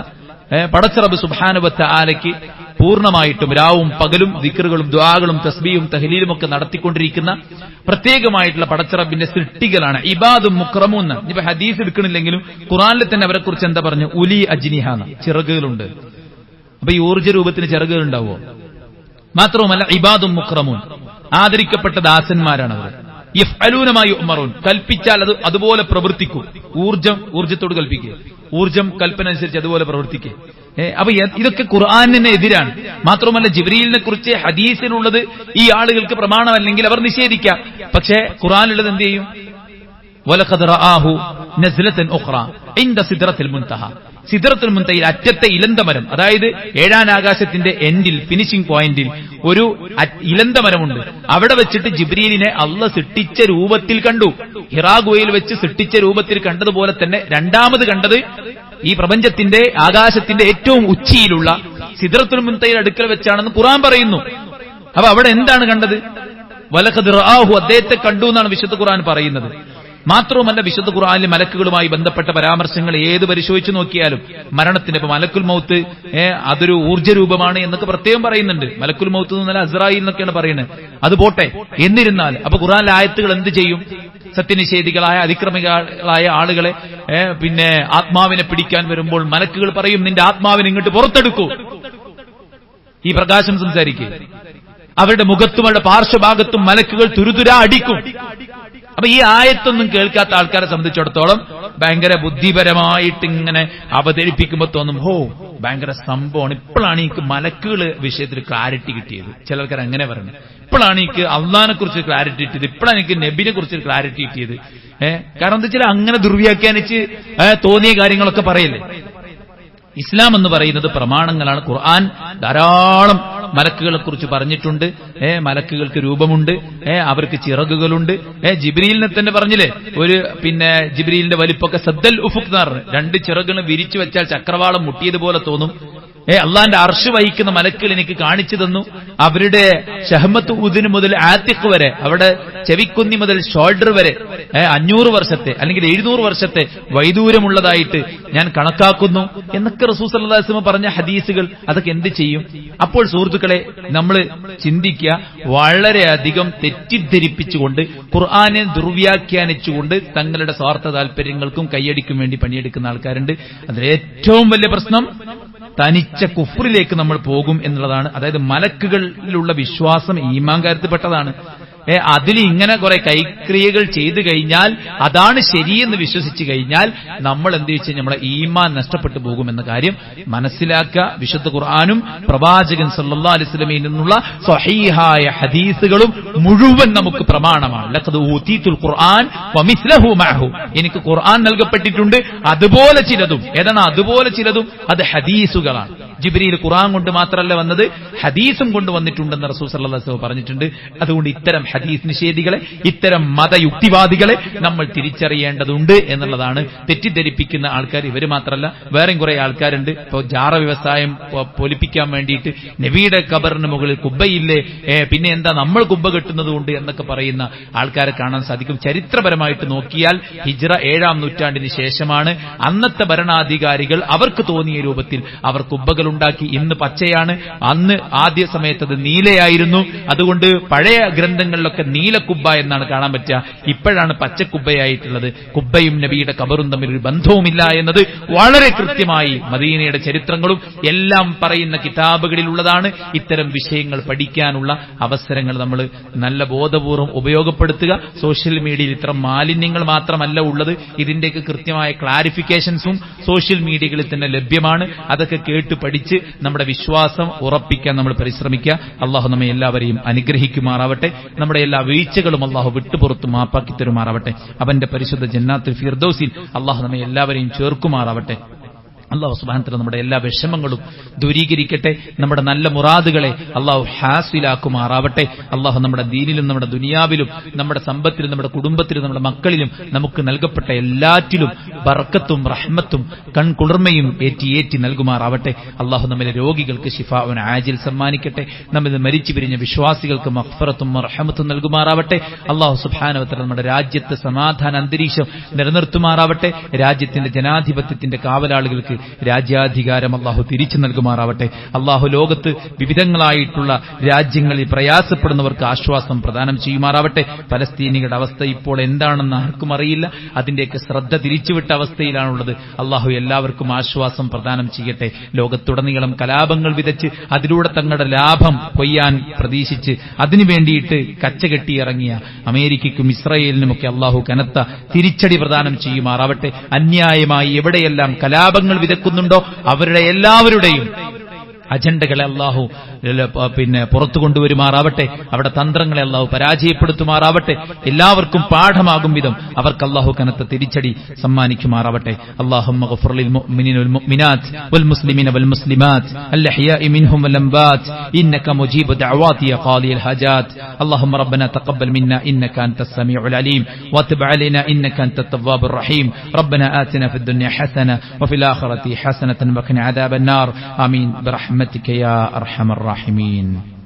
പടച്ച റബ്ബ് സുബ്ഹാനഹു വ തആലയ്ക്ക് പൂർണ്ണമായിട്ടും രാവും പകലും ദിക്റുകളും ദുആകളും തസ്ബീഹും തഹ്ലീലും ഒക്കെ നടത്തിക്കൊണ്ടിരിക്കുന്ന പ്രത്യേകമായിട്ടുള്ള പടച്ച റബ്ബിന്റെ സൃഷ്ടികളാണ്. ഇബാദും മുക്രമൂൻ. ഇപ്പൊ ഹദീസ് എടുക്കണില്ലെങ്കിലും ഖുർആനിൽ തന്നെ അവരെ കുറിച്ച് എന്താ പറഞ്ഞു? ഉലി അജ്നിഹാന, ചിറകുകളുണ്ട്. അപ്പൊ ഈ ഊർജ്ജ രൂപത്തിന് ചിറകുകൾ ഉണ്ടാവോ? മാത്രവുമല്ല ഇബാദും മുക്രമൂൻ, ആദരിക്കപ്പെട്ട ദാസന്മാരാണ് അവർ. യഫ്അലൂന മാ യുഅ്മറൂൻ, കൽപ്പിച്ചാൽ അത് അതുപോലെ പ്രവർത്തിക്കും. ഊർജ്ജത്തോട് കൽപ്പിക്കുക, ഊർജ്ജം കൽപ്പന അനുസരിച്ച് അതുപോലെ പ്രവർത്തിക്കുക. അപ്പൊ ഇതൊക്കെ ഖുർആനിന് എതിരാണ്. മാത്രമല്ല ജിബ്രീലിനെ കുറിച്ച് ഹദീസിനുള്ളത് ഈ ആളുകൾക്ക് പ്രമാണമല്ലെങ്കിൽ അവർ നിഷേധിക്കാം. പക്ഷേ ഖുർആനിലുള്ളത് എന്ത് ചെയ്യും? വലഖദ് റആഹു നസ്ലതൻ ഉഖ്റ ഇൻദ സിദ്റത്തിൽ മുൻതഹ. സിദ്റത്തുൽ മുൻതഹയിൽ അറ്റത്തെ ഇലന്തമരം, അതായത് 7ാം ആകാശത്തിന്റെ എൻഡിൽ, ഫിനിഷിംഗ് പോയിന്റിൽ ഒരു ഇലന്തമരമുണ്ട്. അവിടെ വെച്ചിട്ട് ജിബ്രീലിനെ അള്ളാഹ് സൃഷ്ടിച്ച രൂപത്തിൽ കണ്ടു. ഹിറാ ഗുഹയിൽ വെച്ച് സൃഷ്ടിച്ച രൂപത്തിൽ കണ്ടതുപോലെ തന്നെ രണ്ടാമത് കണ്ടത് ഈ പ്രപഞ്ചത്തിന്റെ, ആകാശത്തിന്റെ ഏറ്റവും ഉച്ചിയിലുള്ള സിദ്റത്തുൽ മുൻതഹയുടെ അടുക്കൽ വെച്ചാണെന്ന് ഖുർആൻ പറയുന്നു. അപ്പൊ അവിടെ എന്താണ് കണ്ടത്? വലഖദ് റആഹു, അദ്ദേഹത്തെ കണ്ടു എന്നാണ് വിശുദ്ധ ഖുർആൻ പറയുന്നത്. മാത്രവുമല്ല, വിശുദ്ധ ഖുർആനിൽ മലക്കുകളുമായി ബന്ധപ്പെട്ട പരാമർശങ്ങൾ ഏത് പരിശോധിച്ചു നോക്കിയാലും മരണത്തിന് ഇപ്പൊ മലക്കുൽ മൗത്ത് അതൊരു ഊർജ്ജരൂപമാണ് എന്നൊക്കെ പ്രത്യേകം പറയുന്നുണ്ട്. മലക്കുൽ മൗത്ത് എന്നല്ല അസ്രായിൽ എന്നൊക്കെയാണ് പറയുന്നത്. അത് പോട്ടെ, എന്നിരുന്നാൽ അപ്പൊ ഖുർആനിലെ ആയത്തുകൾ എന്ത് ചെയ്യും? സത്യനിഷേധികളായ അതിക്രമികളായ ആളുകളെ പിന്നെ ആത്മാവിനെ പിടിക്കാൻ വരുമ്പോൾ മലക്കുകൾ പറയും, നിന്റെ ആത്മാവിനെ ഇങ്ങോട്ട് പുറത്തെടുക്കൂ, ഈ പ്രകാശം സംസാരിക്കുക. അവരുടെ മുഖത്തും അവരുടെ പാർശ്വഭാഗത്തും മലക്കുകൾ തുരുതുരാ അടിക്കും. അപ്പൊ ഈ ആയത്തൊന്നും കേൾക്കാത്ത ആൾക്കാരെ സംബന്ധിച്ചിടത്തോളം ഭയങ്കര ബുദ്ധിപരമായിട്ട് ഇങ്ങനെ അവതരിപ്പിക്കുമ്പോൾ തോന്നും, ഹോ ഭയങ്കര സംഭവമാണ്, ഇപ്പോഴാണ് എനിക്ക് മലക്കുകൾ വിഷയത്തിൽ ക്ലാരിറ്റി കിട്ടിയത്. ചിലർക്കാർ അങ്ങനെ പറഞ്ഞു, ഇപ്പോഴാണ് എനിക്ക് അള്ളാഹിനെ കുറിച്ച് ക്ലാരിറ്റി കിട്ടിയത്, ഇപ്പോഴാണ് എനിക്ക് നബിനെ കുറിച്ച് ക്ലാരിറ്റി കിട്ടിയത്. കാരണം എന്താ വെച്ചാൽ അങ്ങനെ ദുർവ്യാഖ്യാനിച്ച് തോന്നിയ കാര്യങ്ങളൊക്കെ പറയില്ലേ. ഇസ്ലാം എന്ന് പറയുന്നത് പ്രമാണങ്ങളാണ്. ഖുർആൻ ധാരാളം മലക്കുകളെ കുറിച്ച് പറഞ്ഞിട്ടുണ്ട്. മലക്കുകൾക്ക് രൂപമുണ്ട്, അവർക്ക് ചിറകുകളുണ്ട്. ജിബ്രീലിനെ തന്നെ പറഞ്ഞില്ലേ, ഒരു പിന്നെ ജിബ്രീലിന്റെ വലിപ്പൊക്കെ സദ്ദൽ ഉഫുഖ് എന്ന് പറഞ്ഞു, 2 ചിറകുകൾ വിരിച്ചു വെച്ചാൽ ചക്രവാളം മുട്ടിയതുപോലെ തോന്നും. അള്ളാന്റെ അർശ് വഹിക്കുന്ന മലക്കുകൾ എനിക്ക് കാണിച്ചു തന്നു. അവരുടെ ഷഹ്മത്ത് ഉദിന് മുതൽ ആത്തിഖ് വരെ, അവിടെ ചെവിക്കുന്നി മുതൽ ഷോൾഡർ വരെ 500 വർഷത്തെ അല്ലെങ്കിൽ 700 വർഷത്തെ വൈദൂരമുള്ളതായിട്ട് ഞാൻ കണക്കാക്കുന്നു എന്നൊക്കെ റസൂൽ സല്ലല്ലാഹു അലൈഹി വസല്ലം പറഞ്ഞ ഹദീസുകൾ. അതൊക്കെ എന്ത് ചെയ്യും? അപ്പോൾ സുഹൃത്തുക്കളെ, നമ്മൾ ചിന്തിക്കുക, വളരെയധികം തെറ്റിദ്ധരിപ്പിച്ചുകൊണ്ട് ഖുർആനെ ദുർവ്യാഖ്യാനിച്ചുകൊണ്ട് തങ്ങളുടെ സ്വാർത്ഥ താല്പര്യങ്ങൾക്കും കയ്യടിക്കും വേണ്ടി പണിയെടുക്കുന്ന ആൾക്കാരുണ്ട്. അതിൽ ഏറ്റവും വലിയ പ്രശ്നം തനിച്ച കുഫ്റിലേക്ക് നമ്മൾ പോകും എന്നുള്ളതാണ്. അതായത് മലക്കുകളിലുള്ള വിശ്വാസം ഈമാൻ കാര്യത്തിൽപ്പെട്ടതാണ്. അതിൽ ഇങ്ങനെ കുറെ കൈക്രിയകൾ ചെയ്തു കഴിഞ്ഞാൽ, അതാണ് ശരിയെന്ന് വിശ്വസിച്ചു കഴിഞ്ഞാൽ നമ്മൾ എന്ത് വെച്ച് കഴിഞ്ഞാൽ നമ്മളെ ഈമാൻ നഷ്ടപ്പെട്ടു പോകുമെന്ന കാര്യം മനസ്സിലാക്കുക. വിശുദ്ധ ഖുർആനും പ്രവാചകൻ സല്ലല്ലാഹു അലൈഹി വസല്ലമയിൽ നിന്നുള്ള സ്വഹീഹായ ഹദീസുകളും മുഴുവൻ നമുക്ക് പ്രമാണമാണ്. ലഖദ് ഊതീതുൽ ഖുർആൻ വമിസ്ലഹു മഅഹു, എനിക്ക് ഖുർആൻ നൽകപ്പെട്ടിട്ടുണ്ട്, അതുപോലെ ചിലതും. ഏതാണ് അതുപോലെ ചിലതും? അത് ഹദീസുകളാണ്. ജിബ്രീൽ ഖുർആൻ കൊണ്ട് മാത്രമല്ല വന്നത്, ഹദീസും കൊണ്ടുവന്നിട്ടുണ്ടെന്ന് റസൂൽ സല്ലല്ലാഹു അലൈഹി വസല്ലം പറഞ്ഞിട്ടുണ്ട്. അതുകൊണ്ട് ഇത്തരം ഹദീസ് നിഷേധികളെ, ഇത്തരം മതയുക്തിവാദികളെ നമ്മൾ തിരിച്ചറിയേണ്ടതുണ്ട് എന്നുള്ളതാണ്. തെറ്റിദ്ധരിപ്പിക്കുന്ന ആൾക്കാർ ഇവർ മാത്രമല്ല, വേറെയും കുറെ ആൾക്കാരുണ്ട്. ഇപ്പോൾ ജാറ വ്യവസായം പൊലിപ്പിക്കാൻ വേണ്ടിയിട്ട് നബിയുടെ ഖബറിന് മുകളിൽ കുബ്ബയില്ലേ, പിന്നെ എന്താ നമ്മൾ കുബ്ബ കെട്ടുന്നതുകൊണ്ട് എന്നൊക്കെ പറയുന്ന ആൾക്കാരെ കാണാൻ സാധിക്കും. ചരിത്രപരമായിട്ട് നോക്കിയാൽ ഹിജ്റ 7-ാം നൂറ്റാണ്ടിന് ശേഷമാണ് അന്നത്തെ ഭരണാധികാരികൾ അവർക്ക് തോന്നിയ രൂപത്തിൽ അവർ കുബ്ബകൾ ഉണ്ടാക്കി. ഇന്ന് പച്ചയാണ്, അന്ന് ആദ്യ സമയത്ത് അത് നീലയായിരുന്നു. അതുകൊണ്ട് പഴയ ഗ്രന്ഥങ്ങളിലൊക്കെ നീലക്കുബ്ബ എന്നാണ് കാണാൻ പറ്റുക. ഇപ്പോഴാണ് പച്ചക്കുബ്ബയായിട്ടുള്ളത്. കുബ്ബയും നബിയുടെ ഖബറും തമ്മിൽ ഒരു ബന്ധവുമില്ല എന്നത് വളരെ കൃത്യമായി മദീനയുടെ ചരിത്രങ്ങളും എല്ലാം പറയുന്ന കിതാബുകളിലുള്ളതാണ്. ഇത്തരം വിഷയങ്ങൾ പഠിക്കാനുള്ള അവസരങ്ങൾ നമ്മൾ നല്ല ബോധപൂർവ്വം ഉപയോഗപ്പെടുത്തുക. സോഷ്യൽ മീഡിയയിൽ ഇത്തരം മാലിന്യങ്ങൾ മാത്രമല്ല ഉള്ളത്, ഇതിന്റെയൊക്കെ കൃത്യമായ ക്ലാരിഫിക്കേഷൻസും സോഷ്യൽ മീഡിയകളിൽ തന്നെ ലഭ്യമാണ്. അതൊക്കെ കേട്ട് പഠിച്ച് നമ്മുടെ വിശ്വാസം ഉറപ്പിക്കാൻ നമ്മൾ പരിശ്രമിക്കുക. അള്ളാഹു നമ്മെ എല്ലാവരെയും അനുഗ്രഹിക്കുമാറാവട്ടെ. നമ്മുടെ എല്ലാ വീഴ്ചകളും അള്ളാഹു വിട്ടുപുറത്ത് മാപ്പാക്കി തരുമാറാവട്ടെ. അവന്റെ പരിശുദ്ധ ജന്നാത്തുൽ ഫിർദൗസിൽ അള്ളാഹു നമ്മെ എല്ലാവരെയും ചേർക്കുമാറാവട്ടെ. അള്ളാഹു സുബ്ഹാനഹു വ തആല നമ്മുടെ എല്ലാ വിഷമങ്ങളും ദൂരീകരിക്കട്ടെ. നമ്മുടെ നല്ല മുറാദുകളെ അള്ളാഹു ഹാസിലാക്കുമാറാവട്ടെ. അള്ളാഹു നമ്മുടെ ദീനിലും നമ്മുടെ ദുനിയാവിലും നമ്മുടെ സമ്പത്തിലും നമ്മുടെ കുടുംബത്തിലും നമ്മുടെ മക്കളിലും നമുക്ക് നൽകപ്പെട്ട എല്ലാറ്റിലും ബർക്കത്തും റഹ്മത്തും കൺകുളിർമയും ഏറ്റി നൽകുമാറാവട്ടെ. അള്ളാഹു നമ്മിലെ രോഗികൾക്ക് ശിഫാഉൻ ആജിൽ സമ്മാനിക്കട്ടെ. നമ്മിൽ മരിച്ചു പിരിഞ്ഞ വിശ്വാസികൾക്ക് മഗ്ഫിറത്തും റഹ്മത്തും നൽകുമാറാവട്ടെ. അള്ളാഹു സുബ്ഹാനഹു വ തആല നമ്മുടെ രാജ്യത്ത് സമാധാന അന്തരീക്ഷം നിലനിർത്തുമാറാവട്ടെ. രാജ്യത്തിന്റെ ജനാധിപത്യത്തിന്റെ കാവലാളുകൾക്ക് രാജ്യാധികാരം അള്ളാഹു തിരിച്ചു നൽകുമാറാവട്ടെ. അള്ളാഹു ലോകത്ത് വിവിധങ്ങളായിട്ടുള്ള രാജ്യങ്ങളിൽ പ്രയാസപ്പെടുന്നവർക്ക് ആശ്വാസം പ്രദാനം ചെയ്യുമാറാവട്ടെ. പലസ്തീനികളുടെ അവസ്ഥ ഇപ്പോൾ എന്താണെന്ന് ആർക്കും അറിയില്ല. അതിന്റെയൊക്കെ ശ്രദ്ധ തിരിച്ചുവിട്ട അവസ്ഥയിലാണുള്ളത്. അള്ളാഹു എല്ലാവർക്കും ആശ്വാസം പ്രദാനം ചെയ്യട്ടെ. ലോകത്തുടനീളം കലാപങ്ങൾ വിതച്ച് അതിലൂടെ തങ്ങളുടെ ലാഭം കൊയ്യാൻ പ്രതീക്ഷിച്ച് അതിനു വേണ്ടിയിട്ട് കച്ചകെട്ടിയിറങ്ങിയ അമേരിക്കയ്ക്കും ഇസ്രായേലിനുമൊക്കെ അള്ളാഹു കനത്ത തിരിച്ചടി പ്രദാനം ചെയ്യുമാറാവട്ടെ. അന്യായമായി എവിടെയെല്ലാം കലാപങ്ങൾ വിതക്കുന്നുണ്ടോ അവരുടെ എല്ലാവരുടെയും അജണ്ടകളെ അള്ളാഹു പുറത്തു കൊണ്ടുവരുമാറാവട്ടെ. അവിടെ തന്ത്രങ്ങളെ അള്ളാഹു പരാജയപ്പെടുത്തുമാറാവട്ടെ. എല്ലാവർക്കും പാഠമാകും വിധം അവർക്ക് അള്ളാഹു കനത്ത തിരിച്ചടി സമ്മാനിക്കുമാറാവട്ടെ. അല്ലാഹുമ്മ ഗഫിർ ലിൽ മുഅ്മിനീന വൽ മുഅ്മിനാത്ത് വൽ മുസ്ലിമീന വൽ മുസ്ലിമാത്ത് അൽഹയാഇ മിൻഹും വൽ അംവാത് ഇന്നക മുജീബു ദഅവാതി യാ ഖാദിയൽ ഹജാത്ത്. اللهم ربنا تقبل منا إنك أنت السميع العليم وتب علينا إنك أنت التواب الرحيم. ربنا آتنا في الدنيا حسنة وفي الآخرة حسنة وقنا عذاب النار. آمين برحمتك برحمتك يا أرحم الراحمين.